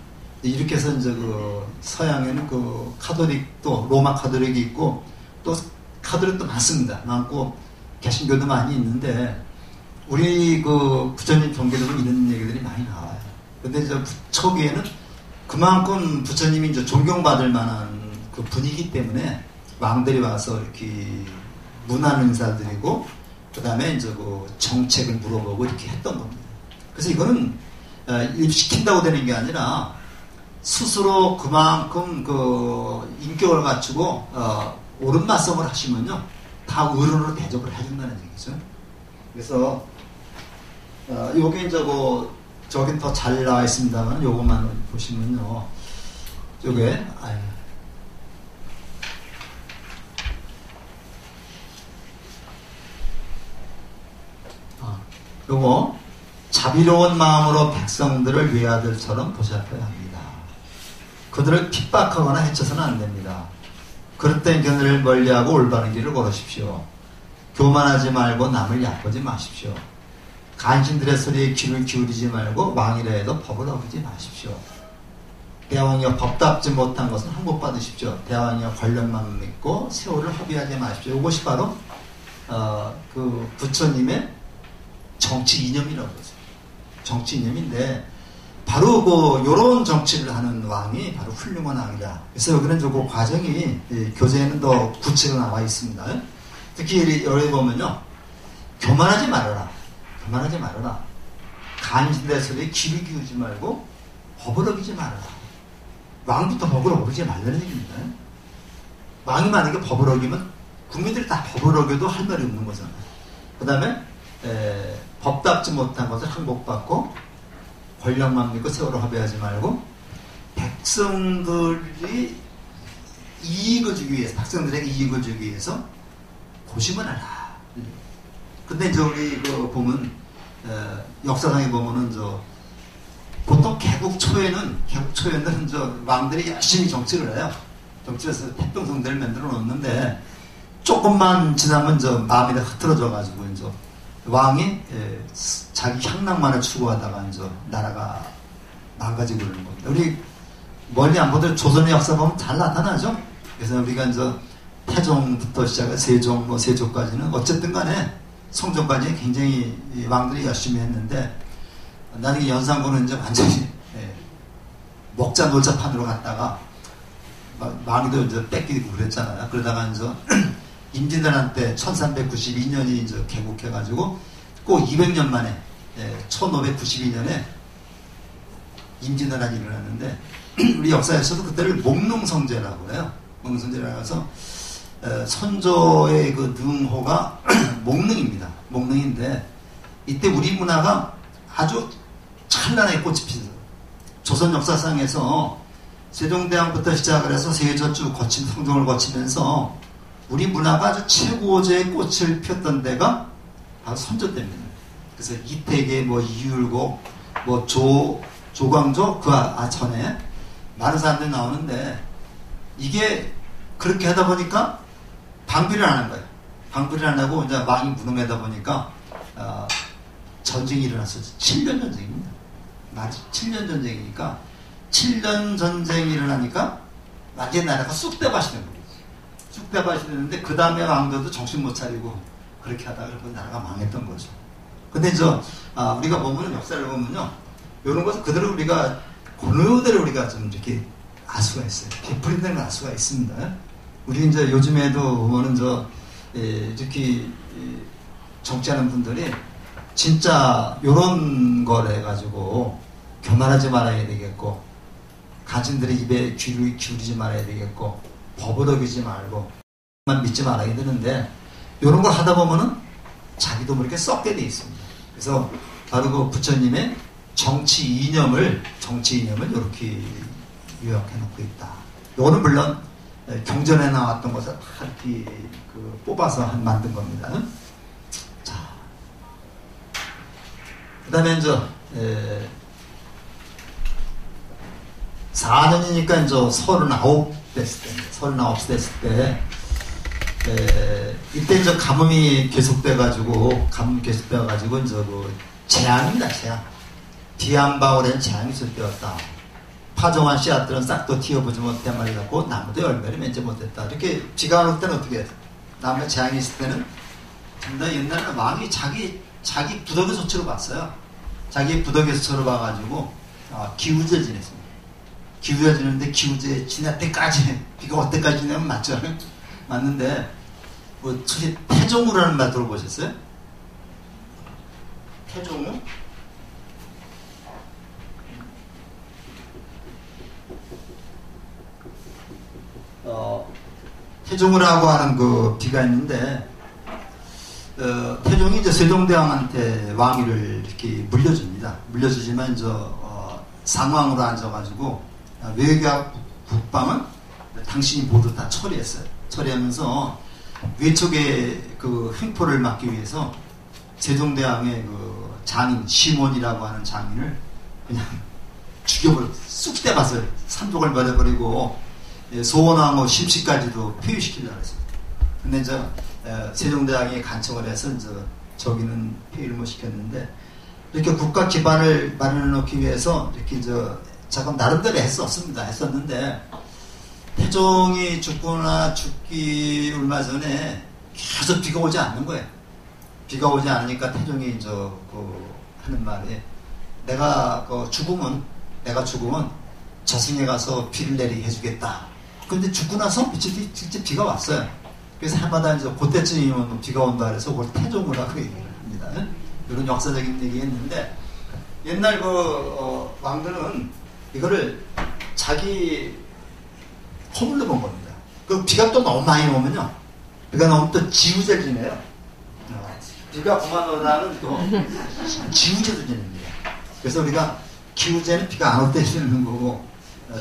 이렇게 해서 이제 그 서양에는 그 카톨릭도 로마 카톨릭이 있고 또 카톨릭도 많습니다. 많고 개신교도 많이 있는데 우리 그 부처님 종교에는 이런 얘기들이 많이 나와요. 근데 이제 초기에는 그만큼 부처님이 이제 존경받을 만한 그 분위기 때문에 왕들이 와서 이렇게 문안 인사드리고 그 다음에 이제 그 정책을 물어보고 이렇게 했던 겁니다. 그래서 이거는 시킨다고 되는 게 아니라 스스로 그만큼 그 인격을 갖추고 옳은 말씀을 하시면요 다 의로로 대접을 해준다는 얘기죠. 그래서 요게 이제 뭐 저긴 더 잘 나와 있습니다만 요것만 보시면요 요게 요거 자비로운 마음으로 백성들을 외아들처럼 보살펴야 합니다. 그들을 핍박하거나 해쳐서는 안 됩니다. 그릇된 견해를 멀리하고 올바른 길을 걸으십시오. 교만하지 말고 남을 얕보지 마십시오. 간신들의 소리에 귀를 기울이지 말고 왕이라 해도 법을 어기지 마십시오. 대왕이여 법답지 못한 것은 항복받으십시오. 대왕이여 권력만 믿고 세월을 허비하지 마십시오. 이것이 바로 그 부처님의 정치 이념이라고 그러죠. 정치 이념인데 바로 그 요런 정치를 하는 왕이 바로 훌륭한 왕이다. 그래서 여기는 그 과정이 교재에는 더 구체로 나와 있습니다. 특히 여기 보면요 교만하지 말아라. 교만하지 말아라. 간신들의 소리에 귀를 기울이지 말고 법을 어기지 말아라. 왕부터 법을 어기지 말라는 얘기입니다. 왕이 만약에 법을 어기면 국민들이 다 법을 어겨도 할 말이 없는 거잖아요. 그 다음에 법답지 못한 것을 항복받고 권력만 믿고 세월을 허비하지 말고 백성들이 이익을 주기 위해서 백성들에게 이익을 주기 위해서 고심을 하라. 근데 이제 우리 그 보면 역사상에 보면은 보통 개국 초에는 저 왕들이 열심히 정치를 해요. 정치에서 태평성대를 만들어 놓는데 조금만 지나면 마음이 다 흐트러져 가지고 이제 왕이 자기 향락만을 추구하다가 이제 나라가 망가지고 그러는 겁니다. 우리 멀리 안 보더라도 조선의 역사 보면 잘 나타나죠. 그래서 우리가 이제 태종부터 시작해 세종, 세조까지는 어쨌든 간에 성종까지 굉장히 왕들이 열심히 했는데 나중에 연산군은 이제 완전히 먹자 놀자 판으로 갔다가 왕위도 이제 뺏기고 그랬잖아요. 그러다가 이제 임진왜란 때 1392년이 이제 개국해가지고 꼭 200년 만에 1592년에 임진왜란이 일어났는데 우리 역사에서도 그때를 목농성제라고 해요. 목농성제라고 해서 선조의 그 능호가 목릉입니다. 목릉인데 이때 우리 문화가 아주 찬란하게 꽃이 피죠. 조선 역사상에서 세종대왕부터 시작을 해서 세조 쭉 성종을 거치면서 우리 문화가 아주 최고조의 꽃을 피웠던 데가 바로 선조 때입니다. 그래서 이태계, 이율곡, 조광조 그 전에 많은 사람들이 나오는데 이게 그렇게 하다 보니까 방비를 안 한 거예요. 방비를 안 하고 이제 왕이 무능하다 보니까 전쟁이 일어났어요. 7년 전쟁입니다. 7년 전쟁이니까 7년 전쟁이 일어나니까 완전히 나라가 쑥대밭이 된 거예요. 쑥대밭이 됐는데 그 다음에 왕들도 정신 못 차리고 그렇게 하다가 그 나라가 망했던 거죠. 근데 우리가 보면 역사를 보면요, 이런 것을 그대로 우리가 그대로 우리가 좀 이렇게 알 수가 있어요. 베풀이되는 걸 알 수가 있습니다. 우리 이제 요즘에도 보면은 특히 정치하는 분들이 진짜 요런 걸 해가지고 교만하지 말아야 되겠고 가진들의 입에 귀를 기울이지 말아야 되겠고 법을 어기지 말고 만 믿지 말아야 되는데 요런 걸 하다 보면은 자기도 모르게 썩게 돼 있습니다. 그래서 바로 그 부처님의 정치 이념을 이렇게 요약해 놓고 있다. 요거는 물론 경전에 나왔던 것을 다 이렇게 뽑아서 만든 겁니다. 자, 그 다음에 이제 4년이니까 이제 39 됐을 때 이때 이제 가뭄이 계속돼가지고 이제 그 재앙입니다. 재앙. 비 한 방울에는 재앙이 있을 때였다. 파종한 씨앗들은 싹도 튀어보지 못해 말이었고 나무도 열매를 맺지 못했다. 이렇게 비가 안 올 때는 어떻게 해요? 나무에 재앙이 있을 때는 정말 옛날에 왕이 자기 부덕의 소치로 봤어요. 자기 부덕의 소치로 봐가지고 기우제 지냈습니다. 기우제 지냈는데 기우제 지날 때까지 비가 올 때까지 지내면 맞죠? 맞는데 뭐 혹시 태종우라는 말 들어보셨어요? 태종우? 태종우라고 하는 그 비가 있는데 태종이 이제 세종대왕한테 왕위를 이렇게 물려줍니다. 물려주지만 이제 상왕으로 앉아가지고 외교와 국방은 당신이 모두 다 처리했어요. 처리하면서 외척의 그 횡포를 막기 위해서 세종대왕의 그 장인 시몬이라고 하는 장인을 그냥 죽여버려 쑥 떼봤어요. 산독을 버려버리고 소원왕후 심씨까지도 폐위시키려고 했어요. 근데 이제 세종대왕이 간청을 해서 이제 저기는 폐위를 못 시켰는데 이렇게 국가 기반을 마련해 놓기 위해서 이렇게 잠깐 나름대로 했었는데 태종이 죽기 얼마 전에 계속 비가 오지 않는 거예요. 비가 오지 않으니까 태종이 하는 말이 내가 죽으면 저승에 가서 비를 내리게 해주겠다. 근데 죽고 나서 진짜 비가 왔어요. 그래서 해마다 그때쯤이면 비가 온다 그래서 그걸 태종우라고 얘기를 합니다. 이런 역사적인 얘기 했는데 옛날 왕들은 이거를 자기 허물로 본 겁니다. 그 비가 또 너무 많이 오면요. 비가 너무 또 지우제를 지내요. 비가 그만 오다는 또 지우제도 지냅니다. 그래서 우리가 기우제는 비가 안 올 때 지내는 거고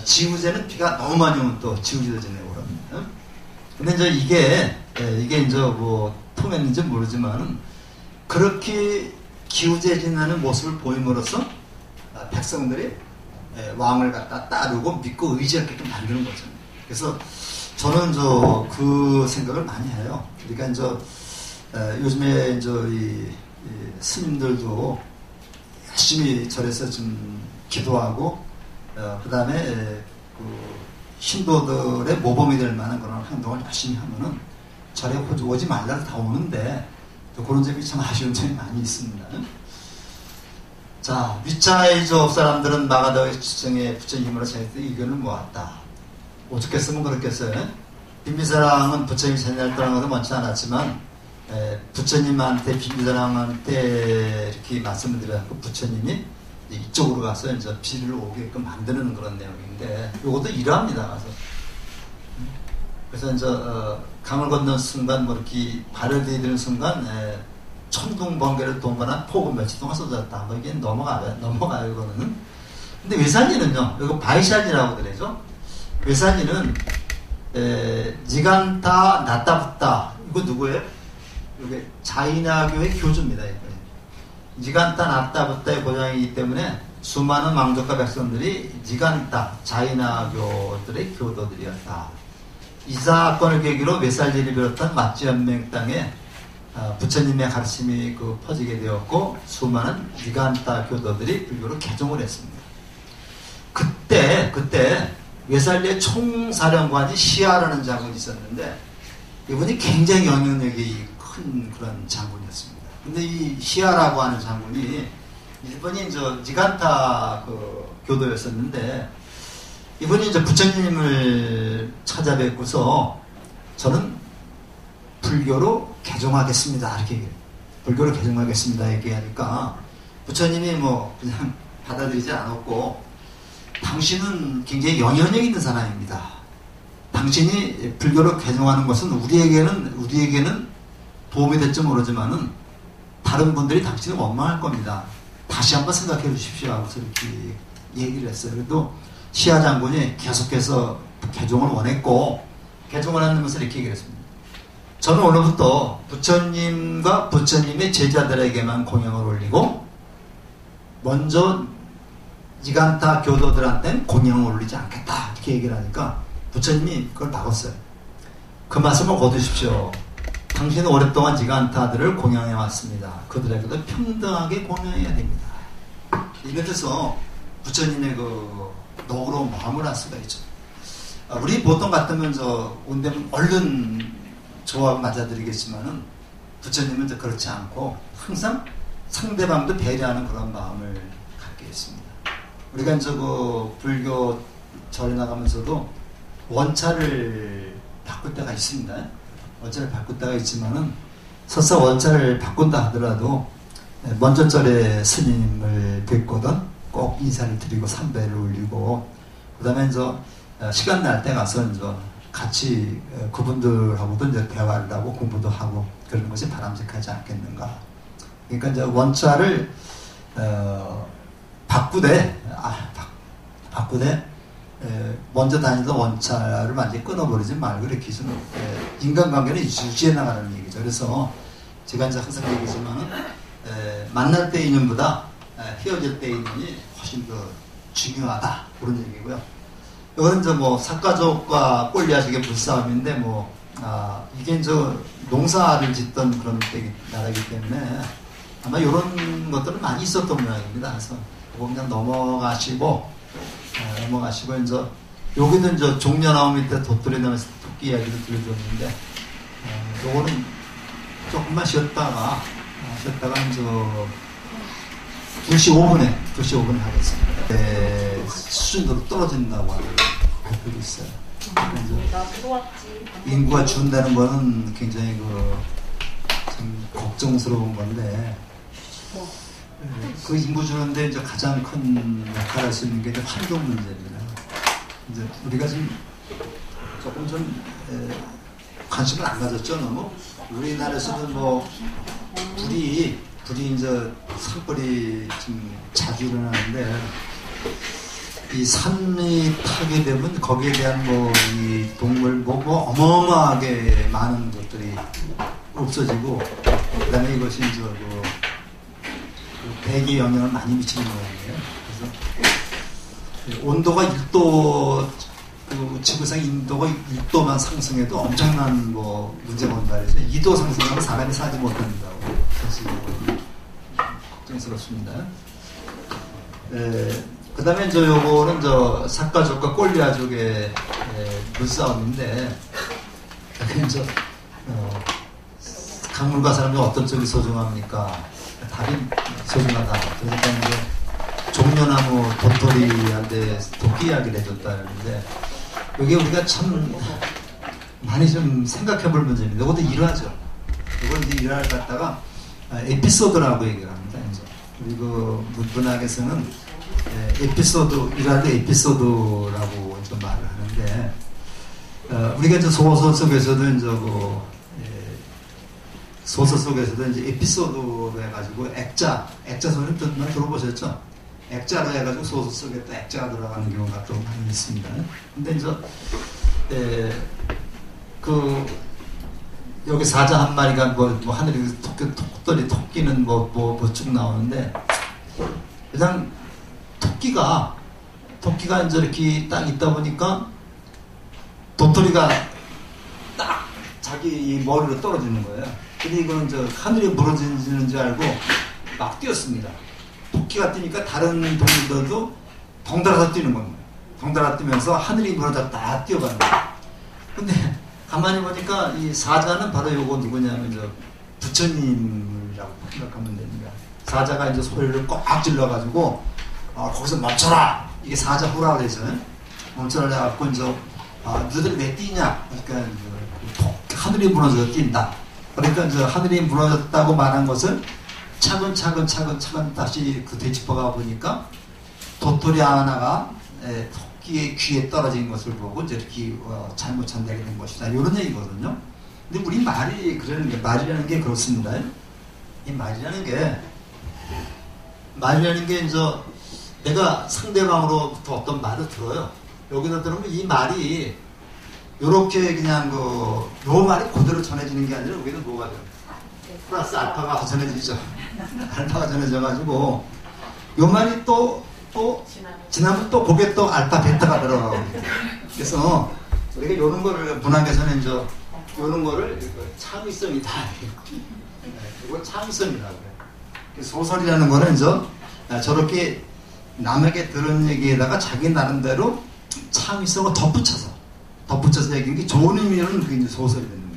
지우제는 비가 너무 많이 오면 또 지우제도 지내고 그럽니다. 근데 이제 이게 뭐 통했는지 모르지만 그렇게 기우제 지내는 모습을 보임으로써 백성들이 왕을 갖다 따르고 믿고 의지하게끔 만드는 거죠. 그래서 저는 그 생각을 많이 해요. 그러니까 요즘에 이 스님들도 열심히 절에서 좀 기도하고 그 다음에 그 신도들의 모범이 될 만한 그런 행동을 열심히 하면은 절에 오지 말라고 다 오는데 또 그런 점이 참 아쉬운 점이 많이 있습니다. 자, 위차이족 사람들은 마가다의 추정에 부처님으로 자기들 의견을 모았다. 어떻게 쓰면 그렇겠어요? 빈비사랑은 부처님 자리를 떠난 것은 원치 않았지만 부처님한테 빈비사랑한테 이렇게 말씀을 드려서 부처님이 이쪽으로 가서 이제 비를 오게끔 만드는 그런 내용인데 이것도 이러합니다. 가서 그래서 강을 건너는 순간 뭐 이렇게 발을 디디는 순간 천둥 번개를 동반한 폭우 며칠 동안 쏟아졌다. 뭐 이게 넘어가요 이거는. 근데 외산이는요. 이거 바이샨이라고 그러죠. 외산이는 니간타 나타붓다. 이거 누구예요? 이게 자이나교의 교주입니다. 이거. 니간타 나타붓다의 고장이기 때문에 수많은 왕족과 백성들이 니간타 자이나교들의 교도들이었다. 이 사건을 계기로 외살리를 비롯한 마찌연맹 땅에 부처님의 가르침이 퍼지게 되었고 수많은 니간타 교도들이 불교로 개종을 했습니다. 그때 외살리의 총사령관이 시아라는 장군이 있었는데 이분이 굉장히 영향력이 큰 그런 장군이었습니다. 근데 이 시아라고 하는 장군이 이분이 니간타 교도였었는데 이분이 부처님을 찾아뵙고서 저는 불교로 개종하겠습니다. 이렇게 얘기해요. 불교로 개종하겠습니다. 얘기하니까 부처님이 뭐 그냥 받아들이지 않았고 당신은 굉장히 영향력 있는 사람입니다. 당신이 불교로 개종하는 것은 우리에게는 도움이 될지 모르지만은 다른 분들이 당신을 원망할 겁니다. 다시 한번 생각해 주십시오 하고서 이렇게 얘기를 했어요. 그래도 시아 장군이 계속해서 개종을 원했고 개종을 하면서 이렇게 얘기를 했습니다. 저는 오늘부터 부처님과 부처님의 제자들에게만 공양을 올리고 먼저 이간타 교도들한테는 공양을 올리지 않겠다 이렇게 얘기를 하니까 부처님이 그걸 막았어요. 그 말씀을 거두십시오. 당신은 오랫동안 이간타들을 공양해 왔습니다. 그들에게도 평등하게 공양해야 됩니다. 이것에서 부처님의 그 너그러운 마음을 알 수가 있죠. 우리 보통 같으면 온데면 얼른 좋아하고 맞아들이겠지만은 부처님은 그렇지 않고 항상 상대방도 배려하는 그런 마음을 갖게 했습니다. 우리가 불교 절에 나가면서도 원차를 바꿀 때가 있습니다. 원차를 바꿀 때가 있지만은 설사 원차를 바꾼다 하더라도 먼저 절에 스님을 뵙거든 꼭 인사를 드리고 삼배를 올리고 그 다음에 시간 날 때 가서 같이 그분들하고도 대화를 하고 공부도 하고 그런 것이 바람직하지 않겠는가. 그러니까 원차를 바꾸되 먼저 다니던 원차를 완전히 끊어버리지 말고 이렇게 인간관계는 유지해 나가는 얘기죠. 그래서 제가 항상 얘기지만은 만날 때 인연보다 헤어질 때 인연이 훨씬 더 중요하다 그런 얘기고요. 이거는 사가족과 꼴리아식의 불싸움인데 이게 농사를 짓던 그런 나라이기 때문에 아마 이런 것들은 많이 있었던 모양입니다. 그래서 그냥 넘어가시고 여기도 종려나무 밑에 도토리 나면서 토끼 이야기를 들려줬는데 요거는 조금만 쉬었다가 2시 5분에 하겠습니다. 수준으로 떨어진다고 하는 발표도 있어요. 인구가 준다는 거는 굉장히 좀 걱정스러운 건데 그 인구 주는데 가장 큰 역할을 할 수 있는 게 환경 문제입니다. 우리가 조금 관심을 안 가졌죠. 너무 우리나라에서도 불이 산불이 좀 자주 일어나는데 이 산이 타게 되면 거기에 대한 이 동물 어마어마하게 많은 것들이 없어지고 그다음에 이것이 대기 영향을 많이 미치는 거예요. 그래서 온도가 1도 지구상 인도가 1도만 상승해도 엄청난 문제가 온다 그래서 2도 상승하면 사람이 사지 못한다고 사실 걱정스럽습니다. 그 다음에 요거는 사가족과 꼴리아족의 물싸움인데 강물과 사람이 어떤 쪽이 소중합니까? 답이 소중하다. 그러니까 종려나무 도토리한테 토끼 이야기를 해줬다는데 여기 우리가 참 많이 좀 생각해 볼 문제입니다. 이것도 일화죠. 이걸 일화를 갖다가 에피소드라고 얘기를 합니다. 우리 문학에서는 일화도 에피소드라고 좀 말을 하는데 우리가 소설 속에서도 소설 속에서도 에피소드로 해가지고 액자 소설 들어보셨죠? 액자로 해가지고 소설 속에 또 액자가 들어가는 경우가 좀 많이 있습니다. 근데 여기 사자 한 마리가 하늘에 토끼는 쭉 나오는데 그냥 토끼가 이렇게 딱 있다 보니까 도토리가 딱 자기 머리로 떨어지는 거예요. 근데 이거는 하늘에 무너지는 줄 알고 막 뛰었습니다. 토끼가 뛰니까 다른 동물들도 덩달아서 뛰는 겁니다. 덩달아 뛰면서 하늘이 무너졌다 뛰어가는 거예요. 근데 가만히 보니까 이 사자는 바로 요거 누구냐면 부처님이라고 생각하면 됩니다. 사자가 소리를 꽉 질러가지고 거기서 멈춰라! 이게 사자 후라고 그러잖아요. 멈춰라 해갖고 너희들 왜 뛰냐? 그러니까 하늘이 무너져서 뛴다. 그러니까 하늘이 무너졌다고 말한 것을 차근차근 다시 되짚어가 보니까 도토리 하나가 토끼의 귀에 떨어진 것을 보고 이렇게 잘못 전달이 된 것이다. 이런 얘기거든요. 근데 우리 말이라는 게 그렇습니다. 이 말이라는 게 내가 상대방으로부터 어떤 말을 들어요. 여기다 들으면 이 말이 요렇게 그냥 요 말이 그대로 전해지는 게 아니라 여기는 뭐가 돼요? 플러스 알파가 전해지죠. 알파가 전해져가지고 요 말이 또 지나면 또 그게 또 알파 베타가 들어가고. 그래서 우리가 요런 거를 문학에서는 이제 요런 거를 창의성이다. 이걸 창의성이라고 그래. 소설이라는 거는 이제 저렇게 남에게 들은 얘기에다가 자기 나름대로 창의성을 덧붙여서 얘기한 게 좋은 의미로는 그게 이제 소설이 되는 거예요.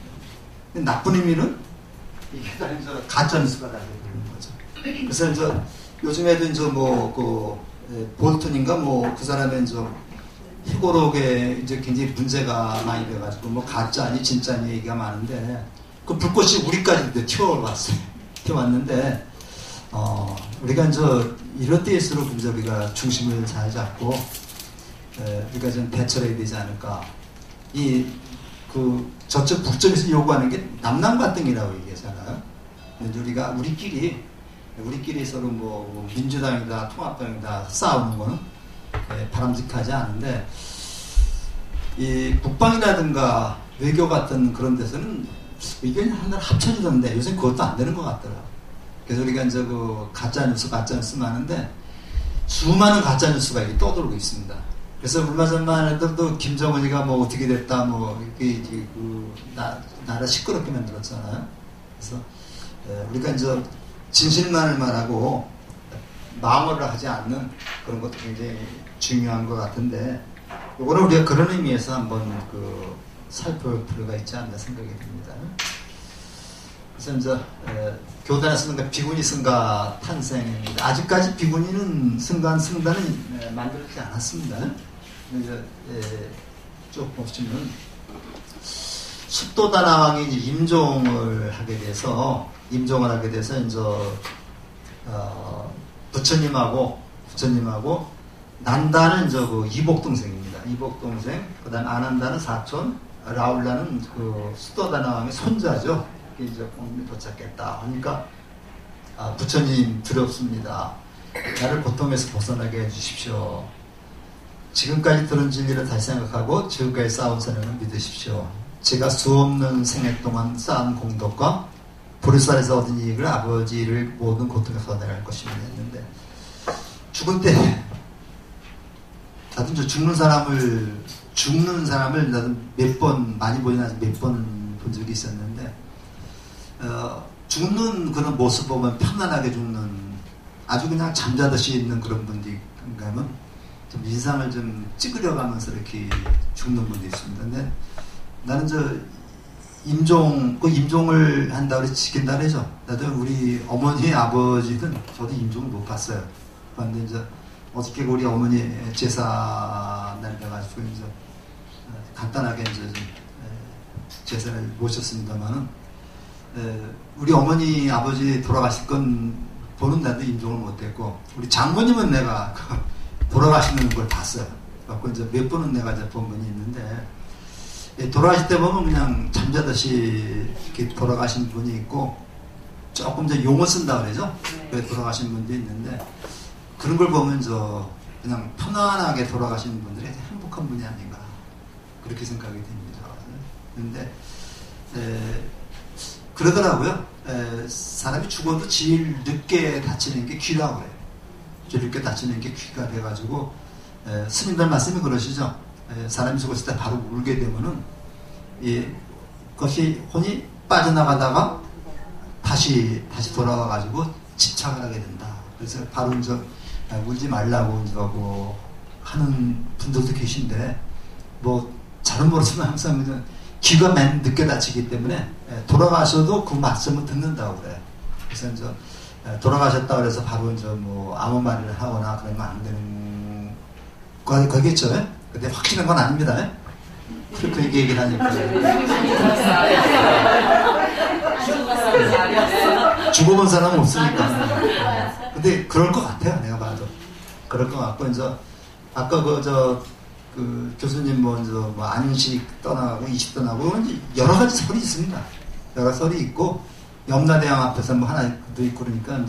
근데 나쁜 의미는 이게 다 이제 가짜뉴스가 되는 거죠. 그래서 이제 요즘에도 이제 볼튼인가 그 사람의 이제 희고록에 이제 굉장히 문제가 많이 돼가지고 가짜니 진짜니 얘기가 많은데 그 불꽃이 우리까지 튀어왔는데 우리가 이제 이럴 때일수록 이제 우리가 중심을 잘 잡고 우리가 좀 대처해야 되지 않을까. 저쪽 북쪽에서 요구하는 게 남남가등이라고 얘기하잖아요. 우리가 우리끼리 서로 민주당이다 통합당이다 싸우는 거는 바람직하지 않은데 이 국방이라든가 외교 같은 그런 데서는 의견이 하나로 합쳐지던데 요새 그것도 안 되는 것 같더라고요. 그래서 우리가 이제 가짜뉴스 많은데 수많은 가짜뉴스가 이렇게 떠돌고 있습니다. 그래서 얼마 전만 해도 김정은이가 어떻게 됐다 나라 시끄럽게 만들었잖아요. 그래서 우리가 이제 진실만을 말하고 망언을 하지 않는 그런 것도 굉장히 중요한 것 같은데 이거는 우리가 그런 의미에서 한번 살펴볼 필요가 있지 않나 생각이 듭니다. 그래서 이제 교단에서는 비구니 승가 탄생입니다. 아직까지 비구니는 승단은 만들어지지 않았습니다. 이제 쭉 보시면 숫도다나왕이 이제 임종을 하게 돼서 이제 부처님하고 난다는 이복 동생입니다. 이복 동생, 그다음 아난다는 사촌, 라울라는 숫도다나왕의 손자죠. 이제 공님이 도착했다 하니까 부처님 두렵습니다. 나를 고통에서 벗어나게 해주십시오. 지금까지 들은 진리를 다시 생각하고 지금까지 쌓은 선행을 믿으십시오. 제가 수없는 생애 동안 쌓은 공덕과 보리쌀에서 얻은 이익을 아버지를 모든 고통에서 벗어나갈 것입니다 했는데 죽을 때 나도 죽는 사람을 나도 몇 번 많이 보진 않아서 몇 번 본 적이 있었는데 죽는 그런 모습 보면 편안하게 죽는 아주 그냥 잠자듯이 있는 그런 분들이 가면 좀 인상을 좀 찌그려가면서 이렇게 죽는 분도 있습니다. 근데 나는 임종을 한다고 해서 지킨다 그러죠. 나도 우리 어머니 아버지든 저도 임종을 못 봤어요. 그런데 이제 어저께 우리 어머니 제사 날 돼가지고 이제 간단하게 이제 제사를 모셨습니다만은 우리 어머니 아버지 돌아가실 건 보는 날도 임종을 못했고 우리 장모님은 내가 돌아가시는 걸 봤어요. 그래서 이제 몇 번은 내가 이제 본 분이 있는데 돌아가실 때 보면 그냥 잠자듯이 이렇게 돌아가신 분이 있고 조금 이제 용어 쓴다 그러죠. 돌아가신 분도 있는데 그런 걸 보면 그냥 편안하게 돌아가시는 분들이 행복한 분이 아닌가 그렇게 생각이 됩니다. 그런데 그러더라고요. 사람이 죽어도 제일 늦게 다치는 게 귀라고 해요. 제일 늦게 다치는 게 귀가 돼가지고 스님들 말씀이 그러시죠. 사람이 죽었을 때 바로 울게 되면은 그것이 혼이 빠져나가다가 다시 돌아와가지고 집착을 하게 된다. 그래서 바로 이제 울지 말라고 이제 하는 분들도 계신데 잘은 모르지만 항상 귀가 맨 늦게 다치기 때문에 돌아가셔도 그 말씀을 듣는다고 그래. 그래서 이제 돌아가셨다 그래서 바로 이제 아무 말을 하거나 그러면 안 되는 거겠죠. 근데 확실한 건 아닙니다. 그렇게 얘기를 하니까. 죽어본 사람은 없으니까. 근데 그럴 것 같아요. 내가 봐도. 그럴 것 같고, 이제, 아까 그 교수님 안식 떠나가고, 이식 떠나고, 여러 가지 설이 있습니다. 여러 설이 있고, 염라대왕 앞에서 하나도 있고 그러니까,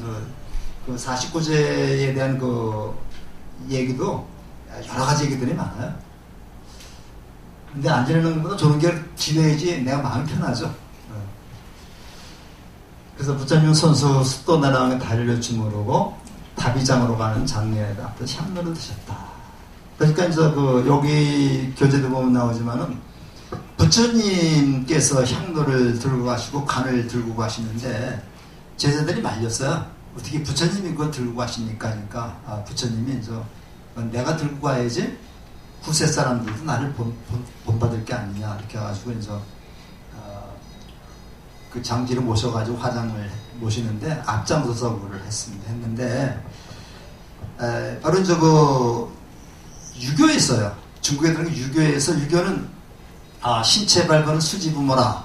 그 49제에 대한 그 얘기도 여러 가지 얘기들이 많아요. 근데 안 지내는 것보다 저런 게 지내야지 내가 마음이 편하죠. 그래서 부처님 선수 숫도나라왕의 다리를 주무르고 다비장으로 가는 장례가 앞에 향로를 드셨다. 그러니까 이제 그 여기 교재도 보면 나오지만은 부처님께서 향로를 들고 가시고 간을 들고 가시는데 제자들이 말렸어요. 어떻게 부처님이 그거 들고 가십니까? 하니까 부처님이 이제 내가 들고 가야지 후세 사람들도 나를 본받을 게 아니냐 이렇게 해가지고 이제 그 장지를 모셔가지고 화장을 모시는데 앞장서서 그를 했는데 바로 이제 그 유교에 있어요. 중국에 들어간 유교에서 유교는 신체 발부는 수지 부모라.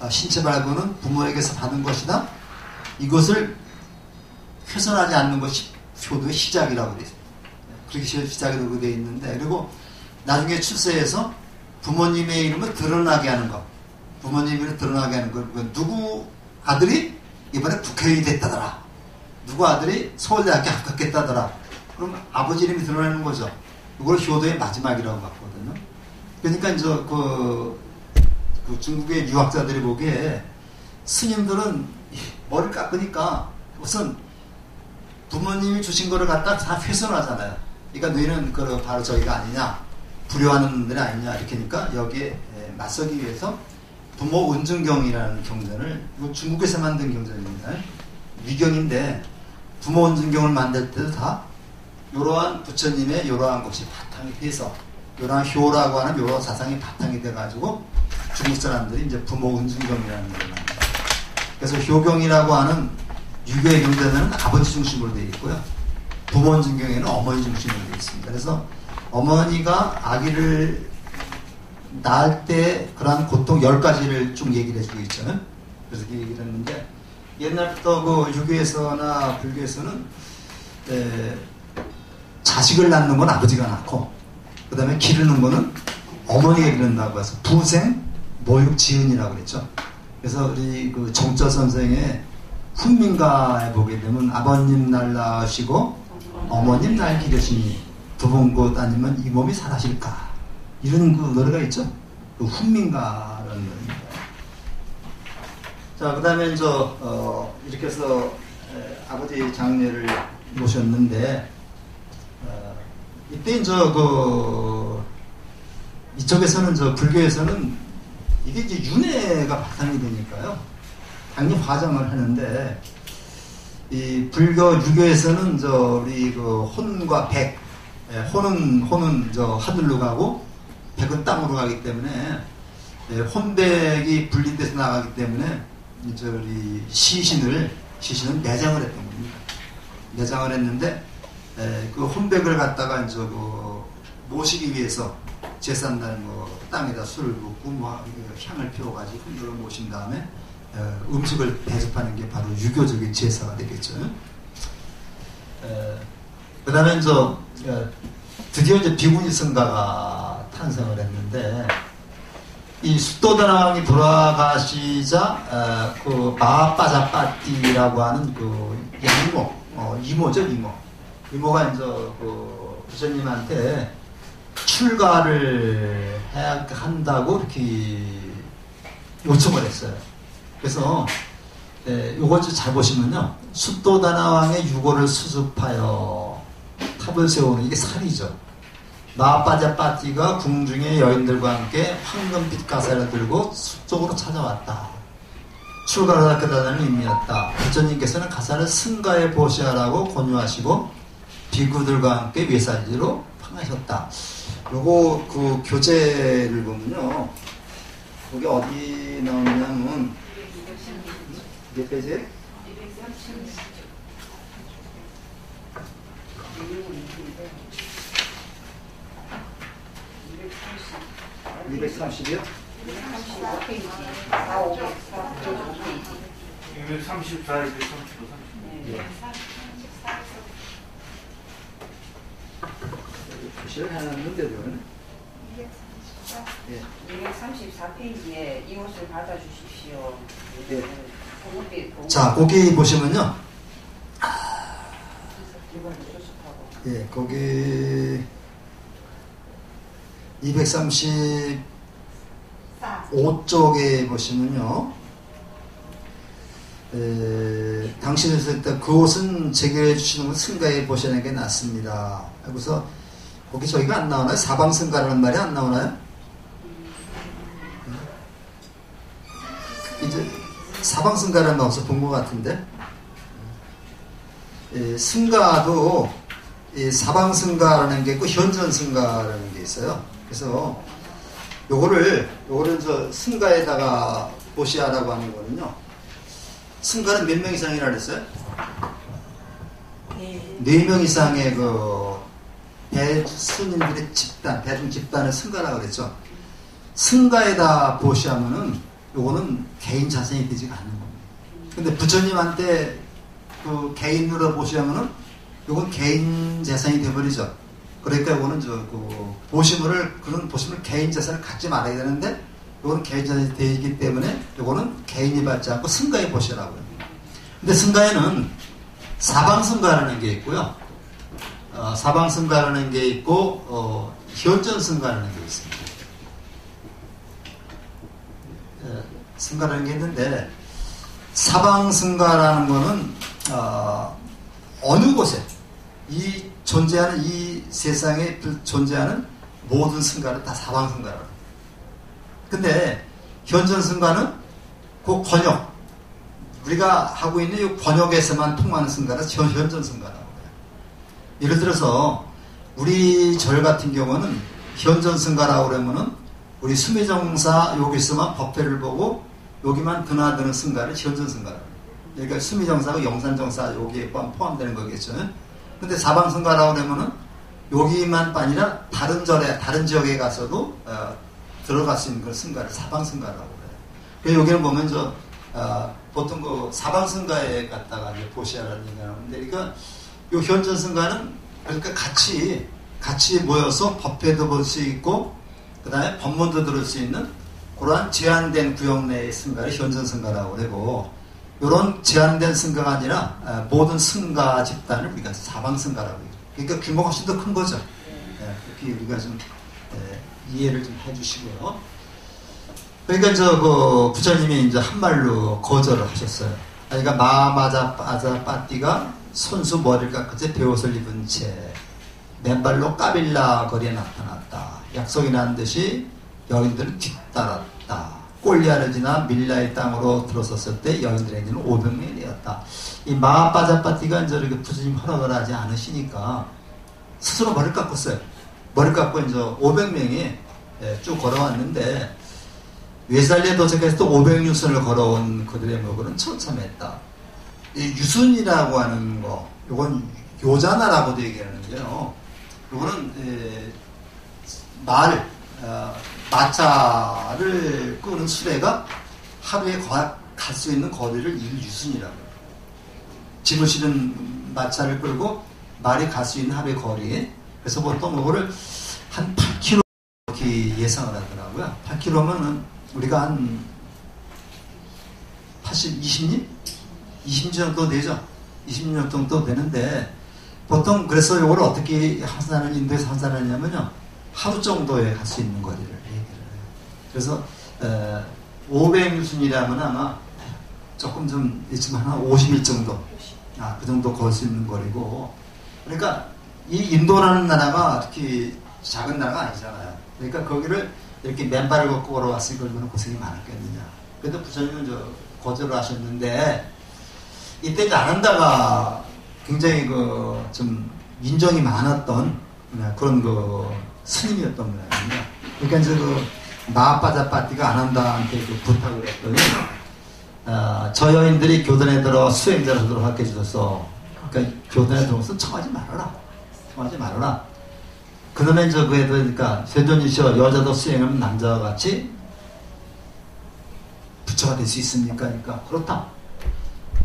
신체 발부는 부모에게서 받은 것이다. 이것을 훼손하지 않는 것이 효도의 시작이라고 되어 있습니다. 그렇게 시작이라고 되어 있는데 그리고 나중에 출세해서 부모님의 이름을 드러나게 하는 것. 부모님 이름을 드러나게 하는 것. 누구 아들이 이번에 국회의원이 됐다더라. 누구 아들이 서울대학교 합격했다더라. 그럼 아버지 이름이 드러나는 거죠. 이걸 효도의 마지막이라고 봤거든요. 그러니까 이제 그 중국의 유학자들이 보기에 스님들은 머리를 깎으니까 우선 부모님이 주신 거를 갖다 다 훼손하잖아요. 그러니까 너희는 그 바로 저희가 아니냐, 불효하는 놈들이 아니냐 이렇게 하니까 여기에 맞서기 위해서 부모 은중경이라는 경전을 이거 중국에서 만든 경전입니다. 위경인데 부모 은중경을 만들 때도 다 이러한 부처님의 이러한 것이 바탕이 돼서 이러한 효라고 하는 이러한 사상이 바탕이 돼가지고 중국 사람들이 이제 부모 은중경이라는 걸 만듭니다. 그래서 효경이라고 하는 유교의 경전은 아버지 중심으로 되어 있고요. 부모 은중경에는 어머니 중심으로 되어 있습니다. 그래서 어머니가 아기를 낳을 때 그러한 고통 10가지를 쭉 얘기를 해주고 있잖아요. 그래서 그 얘기를 했는데 옛날부터 그 유교에서나 불교에서는 자식을 낳는 건 아버지가 낳고 그 다음에 기르는 거는 어머니가 기른다고 해서 부생, 모육, 지은이라고 그랬죠. 그래서 우리 그 정자 선생의 훈민가에 보게 되면 아버님 날 낳으시고 어머님 날 기르시니 두 번 곧 아니면 이 몸이 살아실까 이런 그 노래가 있죠. 그 훈민가라는 노래입니다. 자, 그 다음에 이제 이렇게 해서 아버지 장례를 모셨는데 이때 이제 이쪽에서는 불교에서는 이게 이제 윤회가 바탕이 되니까요. 당연히 화장을 하는데 이 불교 유교에서는 우리 그 혼과 백, 혼은 하늘로 가고 백은 땅으로 가기 때문에 혼백이 분리돼서 나가기 때문에 이제 우리 시신은 매장을 했던 겁니다. 매장을 했는데 그 혼백을 갖다가 이제 모시기 위해서 제삿날 땅에다 술을 붓고 향을 피워가지고 혼백을 모신 다음에 음식을 대접하는 게 바로 유교적인 제사가 되겠죠. 그 다음에 드디어 이제 비구니 승가가 탄생을 했는데 이 숫도다나왕이 돌아가시자 그 마빠자빠띠라고 하는 그 이모죠. 이모가 이제 그 부처님한테 출가를 해야 한다고 이렇게 요청을 했어요. 그래서 요거 잘 보시면요. 숫도다나왕의 유고를 수습하여 탑을 세우는 이게 살이죠. 마빠자빠띠가 궁중의 여인들과 함께 황금빛 가사를 들고 숲속으로 찾아왔다. 출가를 하겠다는 의미였다. 부처님께서는 가사를 승가에 보시하라고 권유하시고 비구들과 함께 외사지로 방하셨다. 요거 그 교재를 보면요. 거기 어디 나오냐면 몇 페이지? 230이요? 234, 235, 30. 표시를 해놨는데도 234페이지에 이것을 받아주십시오. 예. 자, 거기 보시면요. 예, 거기 235쪽에 보시면요. 당신이 있을 때 그 옷은 제게 주시는 건 승가에 보시는 게 낫습니다. 그래서 거기 저희가 안 나오나요? 사방승가라는 말이 안 나오나요? 이제 사방승가라는 말 없어 본 것 같은데 승가도 사방승가라는 게 있고 현전승가라는 게 있어요. 그래서 요거를 저 승가에다가 보시하라고 하는 거는요. 승가는 몇 명 이상이라 그랬어요? 네 명 이상의 그 대스님들의 집단, 대중 집단을 승가라고 그랬죠. 승가에다 보시하면은 요거는 개인 자산이 되지가 않는 겁니다. 근데 부처님한테 그 개인으로 보시하면은 요건 개인 재산이 돼버리죠. 그러니까 요거는 그 그런 보심을 개인 재산을 갖지 말아야 되는데 요거는 개인 재산이 되기 때문에 요거는 개인이 받지 않고 승가에 보시라고요. 근데 승가에는 사방승가라는 게 있고요. 사방승가라는 게 있고 현전승가라는 게 있습니다. 승가라는 게 있는데 사방승가라는 거는 어느 곳에 존재하는 이 세상에 존재하는 모든 승가를 다 사방승가라고 해요. 근데 현전승가는 그 권역 우리가 하고 있는 이 권역에서만 통하는 승가를 현전승가라고 해요. 예를 들어서 우리 절 같은 경우는 현전승가라고 그러면은 우리 수미정사 여기서만 법회를 보고 여기만 드나드는 승가를 현전승가라고 해요. 그러니까 수미정사하고 영산정사 여기에 포함되는 거겠죠. 근데 사방승가라고 그러면은 여기만 아니라 다른 절에 다른 지역에 가서도 들어갈 수 있는 걸 승가를 사방승가라고 그래요. 그래서 여기는 보면 보통 그 사방승가에 갔다가 이제 보시하라는 얘기가 나오는데, 그러니까 요 현전승가는 그러니까 같이 모여서 법회도 볼 수 있고, 그 다음에 법문도 들을 수 있는 그러한 제한된 구역 내의 승가를 현전승가라고 그러고, 이런 제한된 승가가 아니라 모든 승가 집단을 우리가 사방승가라고 해요. 그러니까 규모가 훨씬 더 큰 거죠. 그렇게 우리가 좀 이해를 좀 해주시고요. 그러니까 그 부처님이 이제 한 말로 거절을 하셨어요. 그러니까 마마자 빠띠가 손수 머리를 깎은 배옷을 입은 채 맨발로 까빌라 거리에 나타났다. 약속이 난 듯이 여인들은 뒤따랐다. 꼴리아를 지나 밀라의 땅으로 들어섰을 때 여인들에게는 500명이 되었다. 이 마빠자빠띠가 이제 이렇게 부처님 허락을 하지 않으시니까 스스로 머리를 깎았어요. 머리를 깎고 이제 500명이 쭉 걸어왔는데, 외살리에 도착해서 또 500유선을 걸어온 그들의 목은 처참했다. 이 유순이라고 하는 거, 요건 요자나라고도 얘기하는데요. 요거는 마차를 끄는 수레가 하루에 갈 수 있는 거리를 유순이라고 해요. 짐을 실은 마차를 끌고 말이 갈 수 있는 하루의 거리. 그래서 보통 요거를 한 8km 이렇게 예상을 하더라고요. 8km면은 우리가 한 20년? 20년 정도 되죠. 20년 정도 되는데, 보통 그래서 이걸 어떻게 환산을 인도에서 환산하냐면요, 하루 정도에 갈 수 있는 거리를 얘기를 해요. 그래서 500유순이라면 아마 조금 좀 있지만 한 50일 정도, 그 정도 걸 수 있는 거리고, 그러니까 이 인도라는 나라가 특히 작은 나라가 아니잖아요. 그러니까 거기를 이렇게 맨발을 걷고 걸어왔으니까 얼마나 고생이 많았겠느냐. 그래도 부처님은 거절을 하셨는데, 이때 나란다가 굉장히 좀 인정이 많았던 그런 스님이었던 거예요. 그러니까 이제 마빠자빠띠가 아난다한테 부탁을 했더니, 저 여인들이 교단에 들어 수행자로 하도록 하게 해주셔서, 그러니까 교단에 들어서 청하지 말아라. 그다음에 이제 그러니까 세존이시여, 여자도 수행하면 남자와 같이 부처가 될 수 있습니까? 그러니까 그렇다.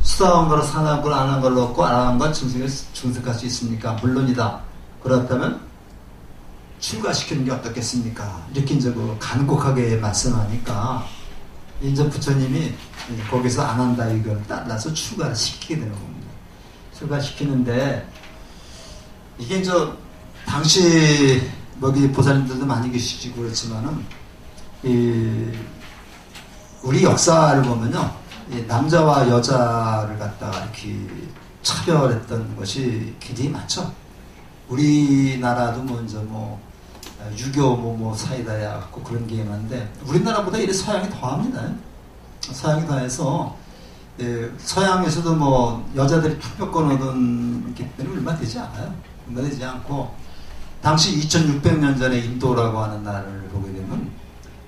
수다한 거로 상한 걸 안 한 걸로 없고, 안 한 건 증득할 수 있습니까? 물론이다. 그렇다면 출가시키는 게 어떻겠습니까? 이렇게 이제 간곡하게 말씀하니까 이제 부처님이 거기서 안 한다 이걸 따라서 출가를 시키게 되는 겁니다. 출가시키는데, 이게 이제 당시 여기 보살님들도 많이 계시고 그렇지만은 우리 역사를 보면요, 남자와 여자를 갖다가 이렇게 차별했던 것이 굉장히 많죠. 우리나라도 먼저 유교 사이다야 갖고 그런 게 많은데 우리나라보다 이래 서양이 더합니다. 서양이 더해서 서양에서도 여자들이 투표권 얻은 게 얼마 되지 않아요. 얼마 되지 않고 당시 2600년 전에 인도라고 하는 나라를 보게 되면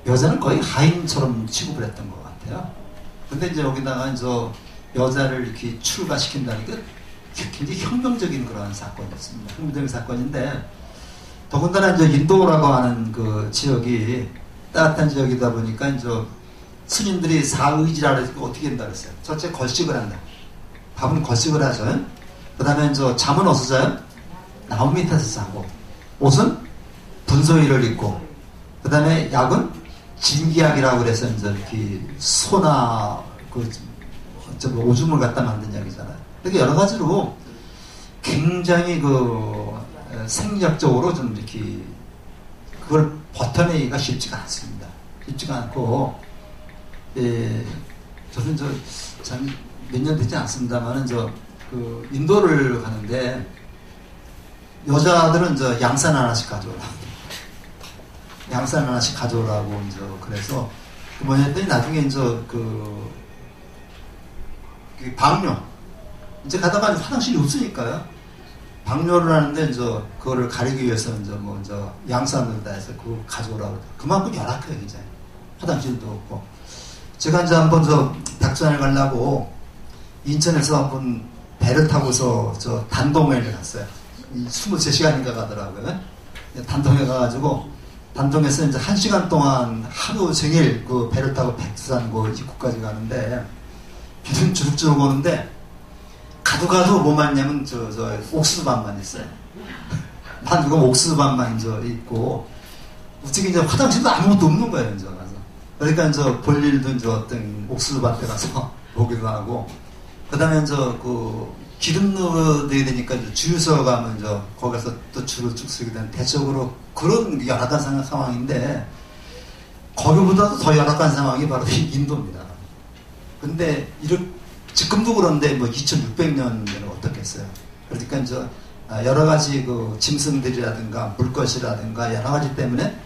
여자는 거의 하인처럼 취급을 했던 것 같아요. 근데 이제 여기다가 여자를 이렇게 출가시킨다니까 굉장히 혁명적인 그런 사건이었습니다. 혁명적인 사건인데 더군다나 이제 인도라고 하는 그 지역이 따뜻한 지역이다 보니까 스님들이 사의지라 해서 어떻게 한다 그랬어요. 첫째 걸식을 한다. 밥은 걸식을 하죠. 그 다음에 잠은 어디서 자요? 나무 밑에서 자고 옷은 분소일을 입고 그 다음에 약은 진기약이라고 그래서 이렇게 소나 오줌을 갖다 만든 약이잖아요. 그러니까 여러 가지로 굉장히 생리학적으로 좀 이렇게 그걸 버텨내기가 쉽지가 않습니다. 쉽지가 않고 저는 몇 년 되지 않습니다만은 인도를 가는데 여자들은 양산 하나씩 가져오라고. 양산 하나씩 가져오라고 그래서 뭐냐 했더니 나중에 방뇨 이제 가다가 화장실이 없으니까요. 방뇨를 하는데 그거를 가리기 위해서 양산을 다 해서 그거 가져오라고. 그만큼 열악해요, 이제. 화장실도 없고. 제가 한번 백두산을 가려고 인천에서 한번 배를 타고서 단동에를 갔어요. 23시간인가 가더라고요. 단동에 가가지고 단동에서 이제 1시간 동안 하루 종일 그 배를 타고 백두산 입구까지 가는데 비는 주룩주룩 오는데 가도 뭐 맞냐면 옥수수밭만 있어요. 반 그거 옥수수밭만 있고 우측에 이제 화장실도 아무것도 없는 거예요. 가서 그러니까 볼 일도 어떤 옥수수밭에 가서 보기도 하고 그다음에 기름 넣어야 되니까 주유소 가면 거기서 또 줄을 쭉 서게 되는 대체적으로 그런 열악한 상황인데 거기보다도 더 열악한 상황이 바로 인도입니다. 근데 지금도 그런데 2600년에는 어떻겠어요. 그러니까 여러 가지 짐승들이라든가 물것이라든가 여러 가지 때문에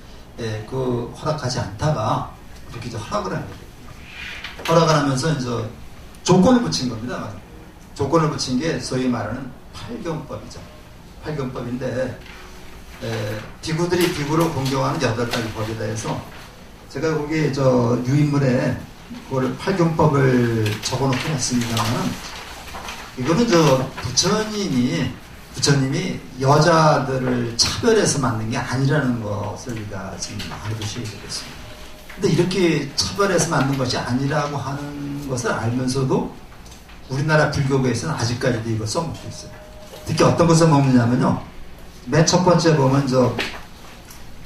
허락하지 않다가 이렇게 허락을 하는 거예요. 허락을 하면서 조건을 붙인 겁니다. 조건을 붙인 게 소위 말하는 팔경법이죠. 팔경법인데 비구들이 비구를 공경하는 8가지 법이다 해서 제가 거기 유인물에 그걸 팔경법을 적어놓긴 했습니다만 이거는 부처님이 여자들을 차별해서 만든 게 아니라는 것을 우리가 지금 알아두셔야 되겠습니다. 근데 이렇게 차별해서 만든 것이 아니라고 하는 것을 알면서도 우리나라 불교계에서는 아직까지도 이걸 써먹고 있어요. 특히 어떤 것을 먹느냐면요. 맨 첫 번째 보면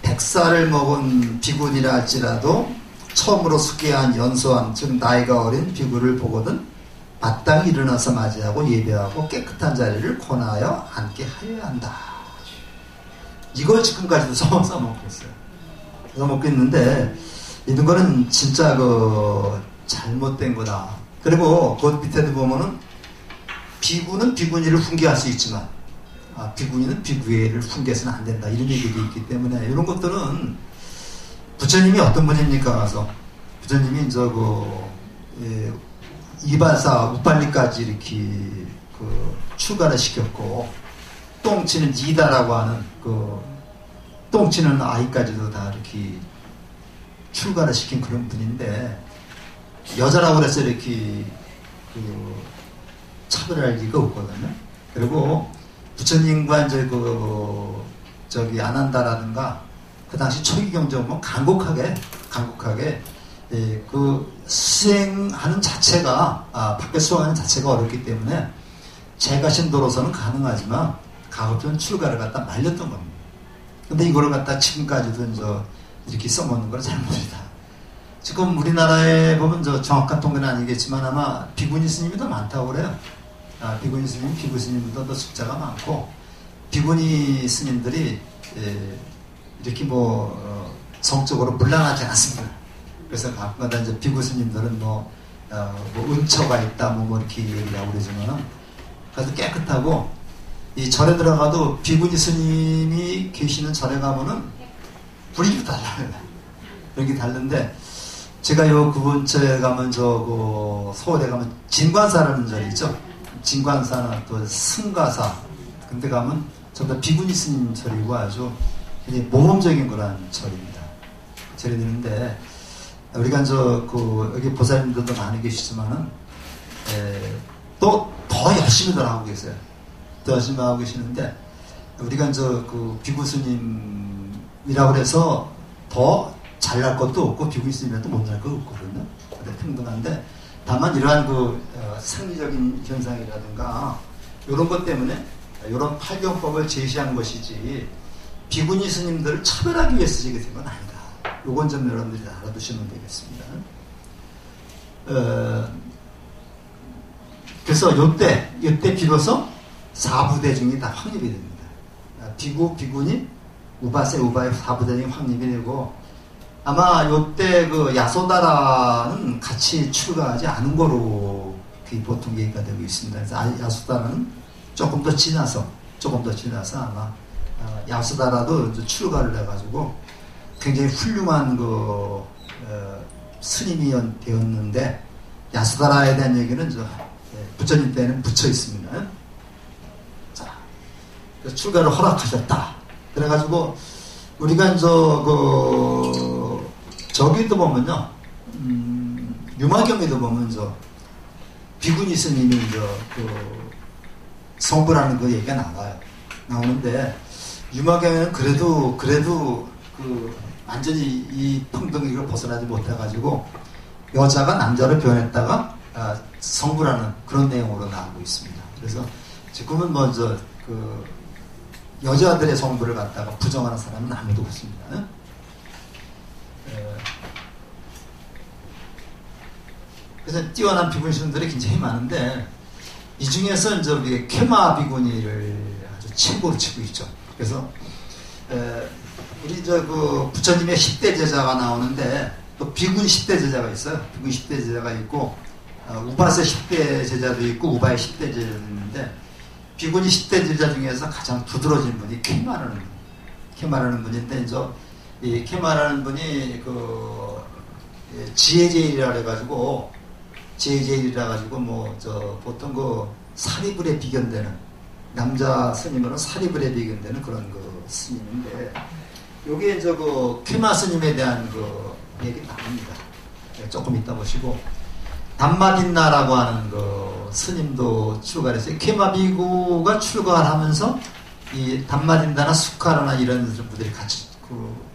100살을 먹은 비구니라 할지라도 처음으로 숙계한 연소한 즉 나이가 어린 비구를 보거든 마땅히 일어나서 맞이하고 예배하고 깨끗한 자리를 권하여 앉게 하여야 한다. 이걸 지금까지도 써먹고 있어요. 써먹고 있는데 이런 거는 진짜 잘못된 거다. 그리고 그 밑에도 보면은 비구는 비구니를 훈계할 수 있지만 비구니는 비구니를 훈계해서는 안 된다. 이런 얘기도 있기 때문에 이런 것들은 부처님이 어떤 분입니까? 가서 부처님이 이발사 우팔리까지 이렇게 출가를 시켰고 똥치는 이다라고 하는 똥치는 아이까지도 다 이렇게 출가를 시킨 그런 분인데 여자라고 해서 이렇게 차별할 리가 없거든요. 그리고 부처님과 아난다라든가 그 당시 초기경제 보면 간곡하게 수행하는 자체가 밖에 수행하는 자체가 어렵기 때문에 제가 신도로서는 가능하지만 가급적 출가를 갖다 말렸던 겁니다. 근데 이거를 갖다 지금까지도 이렇게 써먹는 건 잘못이다. 지금 우리나라에 보면 정확한 통계는 아니겠지만 아마 비구니 스님이 더 많다고 그래요. 비구니 스님, 비구 스님보다 더 숫자가 많고 비구니 스님들이 이렇게 성적으로 물란하지 않습니다. 그래서 가끔가다 비구 스님들은 뭐 은처가 있다 뭐 이렇게 얘기하고 그러지만 그래서 깨끗하고 이 절에 들어가도 비구니 스님이 계시는 절에 가면은 분위기도 달라요. 여기 다른데 제가 요 그 근처에 가면 그 서울에 가면 진관사라는 절이 있죠. 진관사나 또 승가사 근데 가면 전부 다 비구니 스님 절이고 아주 굉장히 모범적인 그런 절입니다. 절이 되는데 우리가 여기 보살님들도 많이 계시지만은 또 더 열심히들 하고 계세요. 더 열심히 하고 계시는데 우리가 그 비구 스님이라고 해서 더 잘날 것도 없고 비구 스님이라도 못날 것도 없거든요. 평등한데 다만 이러한 생리적인 현상이라든가 이런 것 때문에 이런 팔경법을 제시한 것이지 비구니 스님들을 차별하기 위해서 제기된 건 아니다. 요건 좀 여러분들이 알아두시면 되겠습니다. 그래서 이때 비로소 4부대중이 다 확립이 됩니다. 비구, 비구니, 우바세, 우바의 4부대중이 확립이 되고 아마 이때 야소다라는 같이 출가하지 않은 거로 보통 얘기가 되고 있습니다. 그래서 야소다라는 조금 더 지나서 아마 야소다라도 출가를 해가지고 굉장히 훌륭한 스님이 되었는데 야소다라에 대한 얘기는 부처님 때는 붙여 있습니다. 자, 출가를 허락하셨다. 그래가지고 우리가 저기도 보면요, 유마경에도 보면 비구니 스님이 성부라는 그 얘기가 나오는데 유마경에는 그래도 완전히 이 평등을 벗어나지 못해가지고 여자가 남자를 변했다가 성부라는 그런 내용으로 나오고 있습니다. 그래서 지금은 여자들의 성부를 갖다가 부정하는 사람은 아무도 없습니다. 그래서 뛰어난 비구니들이 굉장히 많은데 이 중에서 우리 케마 비구니를 아주 최고로 치고 있죠. 그래서 우리 부처님의 10대 제자가 나오는데 또 비구니 10대 제자가 있어요. 비구니 10대 제자가 있고 우바세 10대 제자도 있고 우바의 10대 제자도 있는데 비구니 10대 제자 중에서 가장 두드러진 분이 케마라는 분인데 이 케마라는 분이 지혜제일이라 해가지고 보통 사리불에 비견되는 남자 스님으로는 사리불에 비견되는 그런 스님인데 여기에 케마 스님에 대한 얘기 나옵니다. 조금 이따 보시고 담마딘나라고 하는 스님도 출가를 했어요. 케마 비구가 출가를 하면서 이 담마딘나나 수카라나 이런 분들이 같이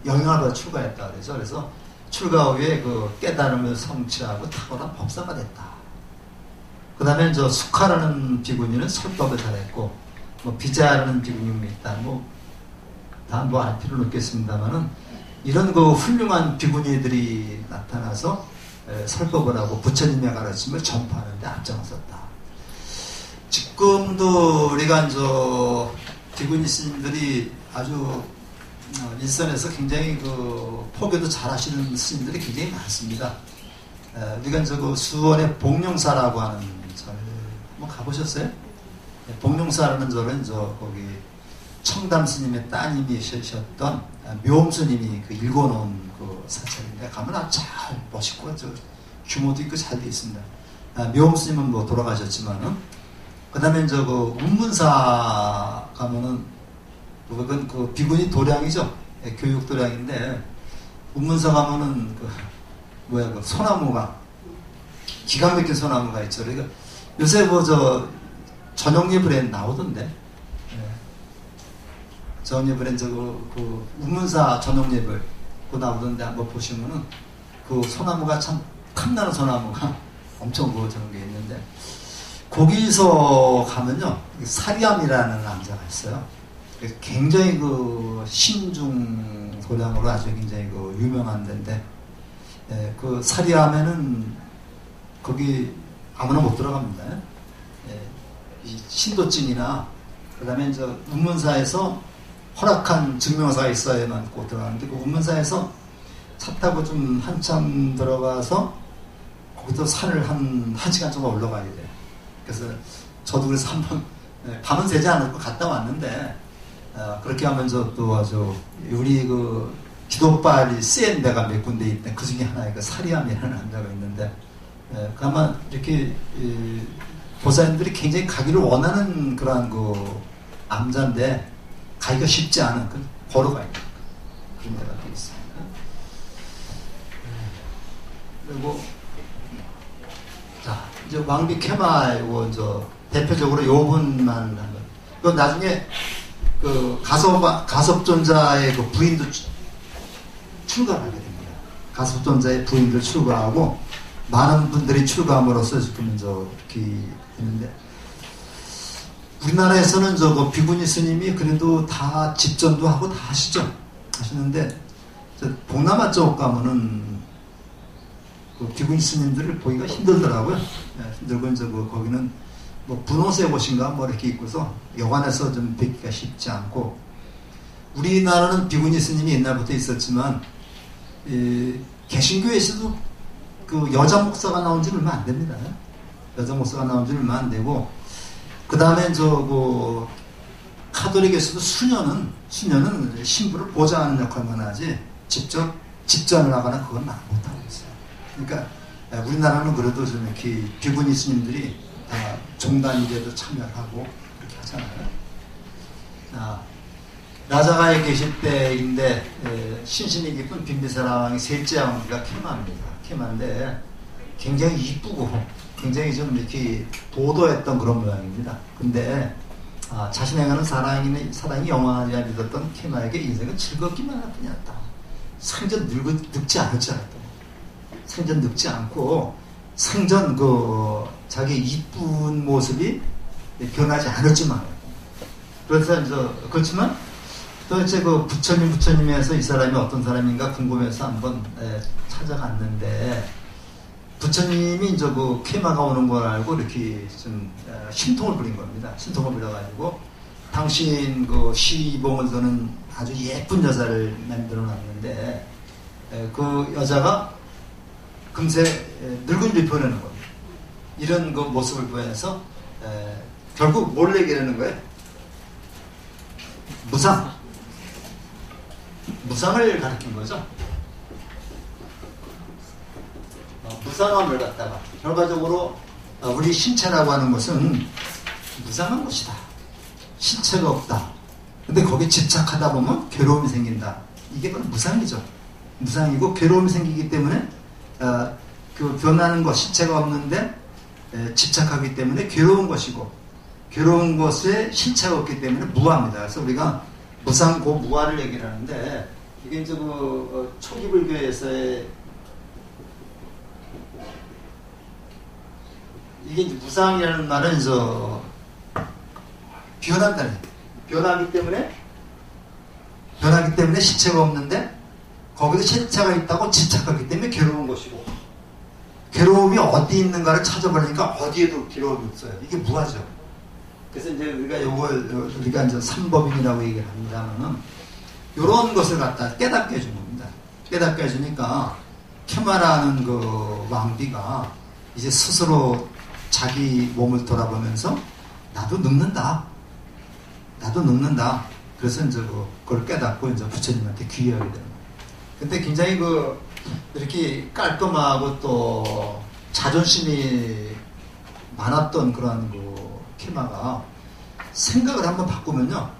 영향을 받아 출가했다 그래서 출가 후에 깨달음을 성취하고 탁월한 법사가 됐다. 그 다음에 수카라는 비구니는 설법을 잘했고 비자라는 비구니가 있다. 다 알 필요는 없겠습니다만은 이런 훌륭한 비구니들이 나타나서 설법을 하고 부처님의 가르침을 전파하는 데 앞장섰다. 지금도 우리가 비구니 스님들이 아주 일선에서 굉장히 포교도 잘 하시는 스님들이 굉장히 많습니다. 우리가 수원의 복룡사라고 하는 절 한번 가보셨어요? 복룡사라는 절은 거기 청담 스님의 따님이셨던 묘음 스님이 읽어놓은 사찰인데 가면 아주 잘 멋있고 규모도 있고 잘 돼 있습니다. 묘음 스님은 돌아가셨지만은 그 다음에 운문사 가면은 그건 비구니 도량이죠. 교육 도량인데 운문사 가면은 소나무가 기가 막힌 소나무가 있죠. 그러니까 요새 전용 예불에 나오던데. 전용 예불에 운문사 전용 예불 나오던데 한번 보시면은 소나무가 참 탐나는 소나무가 엄청 저런 게 있는데 거기서 가면요 사리암이라는 남자가 있어요. 굉장히 신중 도량으로 아주 굉장히 유명한 데인데 사리암에는 거기 아무나 못 들어갑니다. 이 신도증이나 그 다음에 운문사에서 허락한 증명서가 있어야만 꼭 들어가는데 운문사에서 차 타고 좀 한참 들어가서 거기서 산을 한 시간 정도 올라가야 돼. 그래서 저도 그래서 한번 밤은 새지 않았고 갔다 왔는데 그렇게 하면서 또 아주 우리 그 기도발이 쓰인 데가 몇 군데 있대. 그 중에 하나에 그 사리암이라는 남자가 있는데 아마 이렇게 보사님들이 굉장히 가기를 원하는 그러한 그 암자인데 가기가 쉽지 않은 걸어가야 돼. 그런 데가 또 있습니다. 그리고 자 이제 왕비 케마 이거 저 대표적으로 요 분만 한번. 그 나중에 그 가섭존자의 그 부인도 출가하게 됩니다. 가섭존자의 부인도 출가하고 많은 분들이 출가함으로써 지금 이렇게 되는데 우리나라에서는 저거 비구니 스님이 그래도 다 집전도 하고 다 하시는데 동남아 쪽 가면은 그 비구니 스님들을 보기가 힘들더라고요. 힘들고 이제 거기는 뭐 분홍색 옷인가 뭐 이렇게 입고서 여관에서 좀 뵙기가 쉽지 않고 우리나라는 비구니 스님이 옛날부터 있었지만 개신교에서도 그 여자 목사가 나온 지 얼마 안 됩니다. 여자 목사가 나온 지 얼마 안 되고 그 다음에 그 카톨릭에서도 수녀는 신부를 보좌하는 역할만 하지 직접 집전을 하거나 그건 못하고 있어요. 그러니까 우리나라는 그래도 좀 이렇게 비구니 스님들이 다 종단일에도 참여하고 그렇게 하잖아요. 라자가에 계실 때인데 신신이 깊은 빈비사랑의 셋째 왕비가 케마입니다. 케마인데 굉장히 이쁘고 굉장히 좀 이렇게 도도했던 그런 모양입니다. 근데 자신에 관한 사랑이 영원하지 않아 믿었던 케마에게 인생은 즐겁기만 할 뿐이었다. 생전 늙지 않을 줄 알았다. 생전 늙지 않고 생전 그 자기 이쁜 모습이 변하지 않을 줄만 알았다. 그래서 그렇지만 도대체 그 부처님에서 이 사람이 어떤 사람인가 궁금해서 한번 찾아갔는데 부처님이 이제 그 케마가 오는 걸 알고 이렇게 좀 심통을 부린 겁니다. 심통을 부려가지고 당신 그 시봉을 드는 아주 예쁜 여자를 만들어 놨는데 그 여자가 금세 늙은 줄 보내는 겁니다. 이런 그 모습을 보여서 결국 뭘 얘기하는 거예요? 무상을 가르친 거죠. 무상함을 갖다가 결과적으로 우리 신체라고 하는 것은 무상한 것이다. 신체가 없다. 근데 거기에 집착하다 보면 괴로움이 생긴다. 이게 바로 무상이죠. 무상이고 괴로움이 생기기 때문에 그 변하는 것, 신체가 없는데 집착하기 때문에 괴로운 것이고 괴로운 것에 신체가 없기 때문에 무아입니다. 그래서 우리가 무상고 무아를 얘기를 하는데 이게 이제 그 초기 불교에서의 이게 이제 무상이라는 말은 이제 변한다는 변하기 때문에 신체가 없는데 거기도 신체가 있다고 집착하기 때문에 괴로운 것이고 괴로움이 어디 있는가를 찾아보니까 어디에도 괴로움이 없어요. 이게 무아죠. 그래서 이제 우리가 이제 삼법인이라고 얘기를 합니다만은 이런 것을 갖다 깨닫게 해준 겁니다. 깨닫게 해주니까 케마라는 그 왕비가 이제 스스로 자기 몸을 돌아보면서 나도 늙는다. 그래서 이제 그걸 깨닫고 이제 부처님한테 귀하게 되는 거예요. 근데 굉장히 이렇게 깔끔하고 또 자존심이 많았던 그런 케마가 생각을 한번 바꾸면요,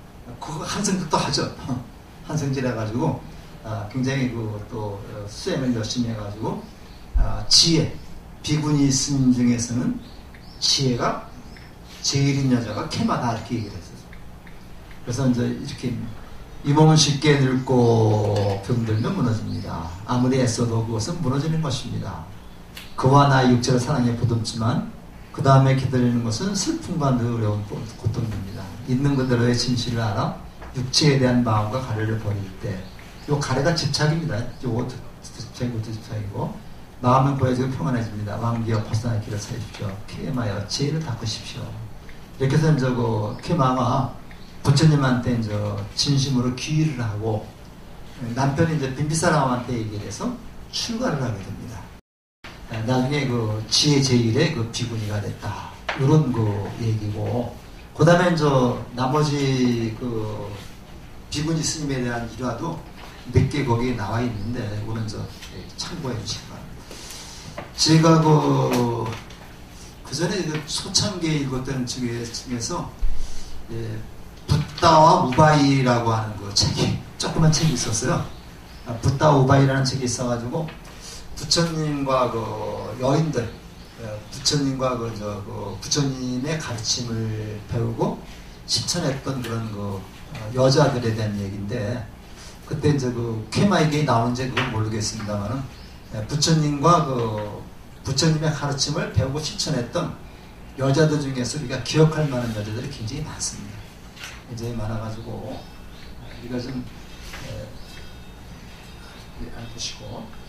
그거 한성득도 하죠. 한성질 해가지고 굉장히 또 수행을 열심히 해가지고 지혜, 비구니 스님 중에서는 지혜가 제일인 여자가 케마다 이렇게 얘기를 했어요. 그래서 이제 이렇게 이 몸은 쉽게 늙고 병들면 무너집니다. 아무리 애써도 그것은 무너지는 것입니다. 그와 나의 육체를 사랑에 보듬지만 그 다음에 기다리는 것은 슬픔과 어려운 고통입니다. 있는 그대로의 진실을 알아 육체에 대한 마음과 가래를 버릴 때, 요 가래가 집착입니다. 요거 집착이고 마음은 고해지고 평안해집니다. 왕비여 벗어날 길을 찾으십시오. 케마여 죄를 닦으십시오. 이렇게 해서 이제 케마가 부처님한테 이제 진심으로 귀의를 하고 남편이 이제 빈비사람한테 얘기를 해서 출가를 하게 됩니다. 나중에 그 지혜 제일의 그 비구니가 됐다. 이런 그 얘기고, 그 다음에 나머지 그 비구니 스님에 대한 일화도 몇 개 거기에 나와 있는데, 이거는 참고해 주시기 바랍니다. 제가 그 전에 그 소창기에 읽었던 중에서, 붓다와 우바이라고 하는 그 책이, 조그만 책이 있었어요. 붓다와 우바이라는 책이 있어가지고, 부처님과 그 여인들, 부처님과 부처님의 가르침을 배우고 실천했던 그런 여자들에 대한 얘기인데, 그때 그 쾌마이게에 나오는지 그건 모르겠습니다만은, 부처님과 부처님의 가르침을 배우고 실천했던 여자들 중에서 우리가 기억할 만한 여자들이 굉장히 많습니다. 굉장히 많아가지고, 우리가 좀, 알으시고.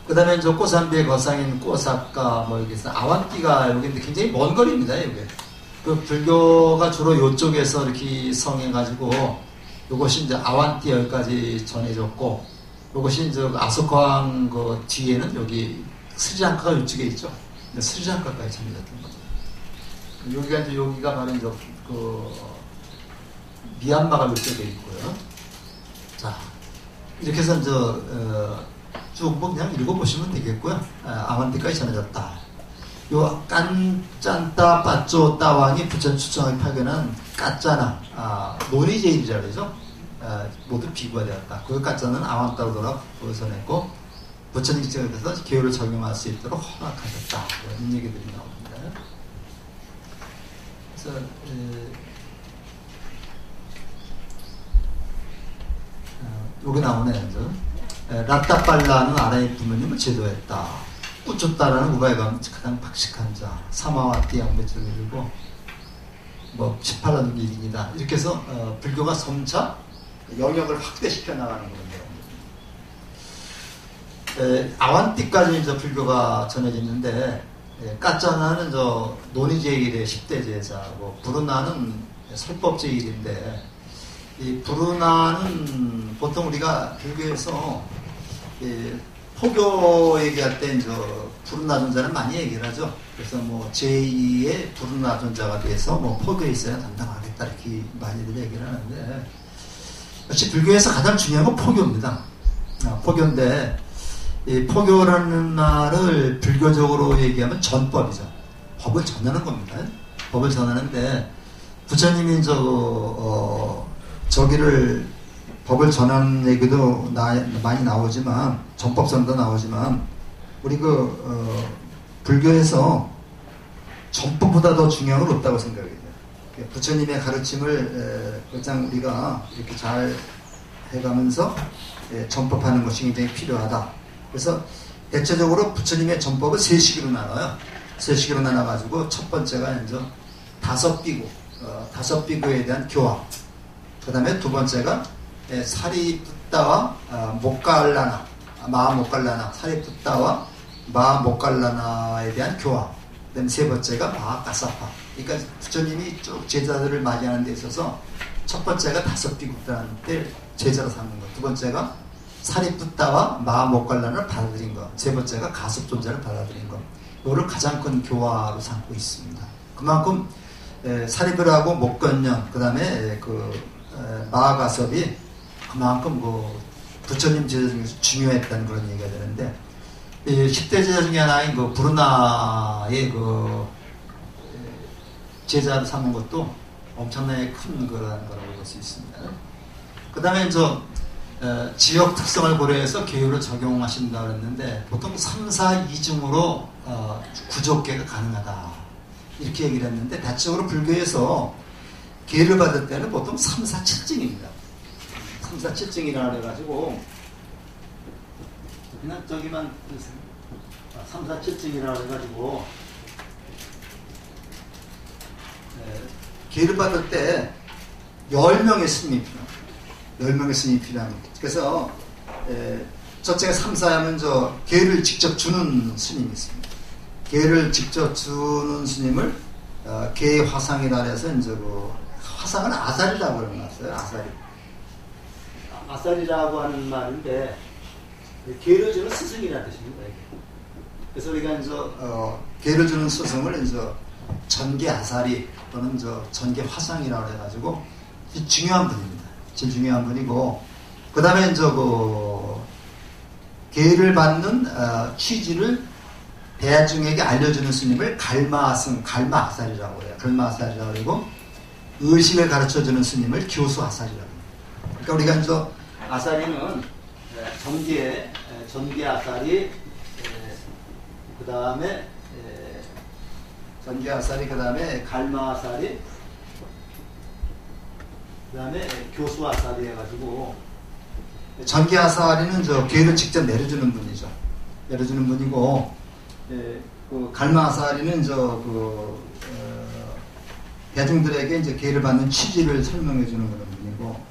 그 다음에 꼬산비의 거상인 꼬사카, 여기서 아완띠가 여기인데 굉장히 먼 거리입니다, 여기. 그 불교가 주로 요쪽에서 이렇게 성해가지고, 요것이 아완띠 여기까지 전해졌고, 요것이 아소카항 그 뒤에는 여기 스리랑카가 이쪽에 있죠. 스리랑카까지 전해졌던 거죠. 여기가 바로 미얀마가 이쪽에 있고요. 자, 이렇게 해서 쭉 그냥 읽어보시면 되겠고요. 아완띠까지 전해졌다. 요 깐짠따 빠쪼 따왕이 부처 추천을 파견한 까짜나 논의제일이라 그러죠. 모두 비구가 되었다. 그 까짜는 아완따로 돌아 보선했고 부처님 입장에서 기호를 적용할 수 있도록 허락하셨다. 이런 얘기들이 나옵니다. 그래서 여기 나오네요. 라따빨라는 아라이 부모님을 제도했다. 꾸쫓다라는 우바이가 가장 박식한 자. 사마와띠 양배추를 들고 18년 일인이다. 이렇게 해서 불교가 점차 영역을 확대시켜 나가는 건데요. 아완띠까지 불교가 전해졌는데, 까짜나는 논의제일의 10대 제자고, 부르나는 설법제일인데, 이 부르나는 보통 우리가 불교에서 포교 얘기할 때 부르나 존자는 많이 얘기를 하죠. 그래서 제2의 부르나 존자가 돼서 포교에 있어야 담당하겠다 이렇게 많이들 얘기를 하는데, 역시 불교에서 가장 중요한 건 포교입니다. 포교인데, 이 포교라는 말을 불교적으로 얘기하면 전법이죠. 법을 전하는 겁니다. 법을 전하는데, 부처님이 저기를 법을 전하는 얘기도 많이 나오지만, 전법선도 나오지만, 우리 불교에서 전법보다 더 중요한 건 없다고 생각해요. 부처님의 가르침을 가장 우리가 이렇게 잘 해가면서 전법하는 것이 굉장히 필요하다. 그래서 대체적으로 부처님의 전법을 세 시기로 나눠요. 세 시기로 나눠가지고 첫 번째가 다섯 비구에 대한 교화. 그 다음에 두 번째가 사리붓다와 모칼라나, 마하모칼라나, 사리붓다와 마하모칼라나에 대한 교화. 그 다음에 세 번째가 마하가사파. 그러니까 부처님이 쭉 제자들을 맞이하는 데 있어서 첫 번째가 다섯 비구들한테 제자로 삼는 것. 두 번째가 사리붓다와 마하모칼라나를 받아들인 것. 세 번째가 가섭존자를 받아들인 것. 이거를 가장 큰 교화로 삼고 있습니다. 그만큼 사리불하고 목건년, 그 다음에 마하가섭이 그만큼 부처님 제자 중에서 중요했다는 그런 얘기가 되는데, 10대 제자 중에 하나인 부르나의 제자를 삼은 것도 엄청나게 큰 거라는 거라고 볼 수 있습니다. 그 다음에 지역 특성을 고려해서 계율을 적용하신다고 했는데, 보통 3, 4, 2중으로 구족계가 가능하다. 이렇게 얘기를 했는데, 대체적으로 불교에서 계율을 받을 때는 보통 3, 4, 7증입니다. 3, 4, 7증이라 그래가지고, 그냥 저기만 3, 4, 7증이라 그래가지고, 계율을 받을 때 10명의 스님이 필요합니다. 10명의 스님이 필요합니다. 그래서 저쪽에 3, 4 하면 계율을 직접 주는 스님이 있습니다. 계율을 직접 주는 스님을 계 화상이라 해서 화상은 아사리라고 그러놨어요. 아사리라고 하는 말인데, 계율을 주는 스승이라는 뜻입니다. 그래서 우리가 이제 계를 주는 스승을 이제 전계 아사리 또는 전계 화상이라고 해가지고 중요한 분입니다. 제일 중요한 분이고, 그 다음에 이제 계를 받는 취지를 대중에게 알려주는 스님을 갈마아살이라고 해요. 갈마아살이라고 그러고, 의식을 가르쳐주는 스님을 교수아살이라고 해요. 그러니까 우리가 이제 아사리는 전계 아사리, 그 다음에 전계 아사리, 그 다음에 갈마 아사리, 그 다음에 교수 아사리 해가지고, 전계 아사리는 계를 직접 내려주는 분이죠. 내려주는 분이고, 그 갈마 아사리는 대중들에게 이제 계를 받는 취지를 설명해 주는 그런 분이고,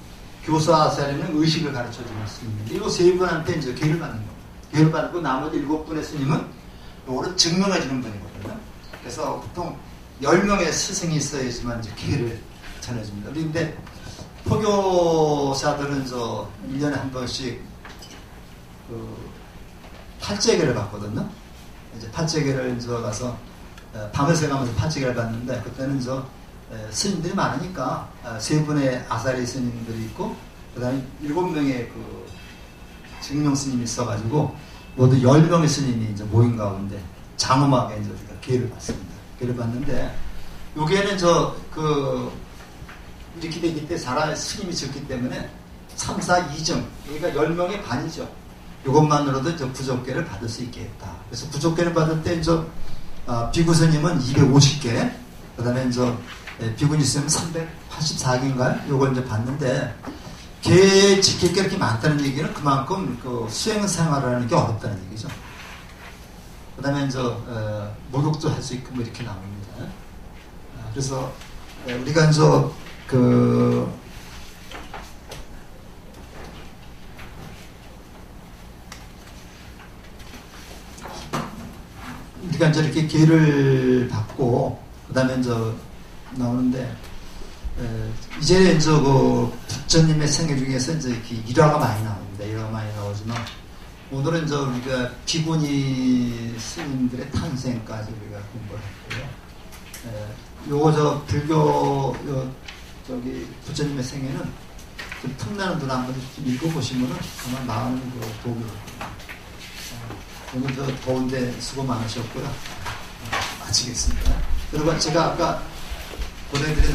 교수 아사리는 의식을 가르쳐 주는 스님인데, 이 세 분한테 이제 계를 받는 겁니다. 계를 받고 나머지 7분의 스님은 요거를 증명해 주는 분이거든요. 그래서 보통 10명의 스승이 있어야지만 이제 계를 전해줍니다. 그런데 포교사들은 1년에 한 번씩 팔제계를 받거든요. 이제 팔제계를 가서 밤을 새가면서 팔제계를 받는데, 그때는 스님들이 많으니까 3분의 아사리 스님들이 있고, 그 다음에 7명의 그 증명 스님이 있어가지고 모두 10명의 스님이 이제 모인 가운데 장엄하게 이제 우리가 계를 받습니다. 계를 받는데, 여기에는 이렇게 되기 때 스님이 적기 때문에 3, 4, 2정, 그러니까 10명의 반이죠. 이것만으로도 이제 부족계를 받을 수 있겠다. 그래서 부족계를 받을 때 비구 스님은 250개, 그 다음에 비구니 스님은 384개인가요? 요걸 이제 받는데, 계 지킬 게 이렇게 많다는 얘기는 그만큼 수행 생활을 하는 게 어렵다는 얘기죠. 그 다음에 목욕도 할 수 있고 뭐 이렇게 나옵니다. 그래서 우리가 우리가 이렇게 계를 받고, 그 다음에 나오는데, 이제 부처님의 생애 중에서 이렇게 일화가 많이 나옵니다. 일화가 많이 나오지만, 오늘은 우리가 비구니 스님들의 탄생까지 우리가 공부를 했고요. 불교, 부처님의 생애는 좀 틈나는 분 한번 좀 읽어보시면은 아마 마음 도움이 됩니다. 오늘 더운데 수고 많으셨고요. 마치겠습니다. 여러분, 제가 아까 보내드린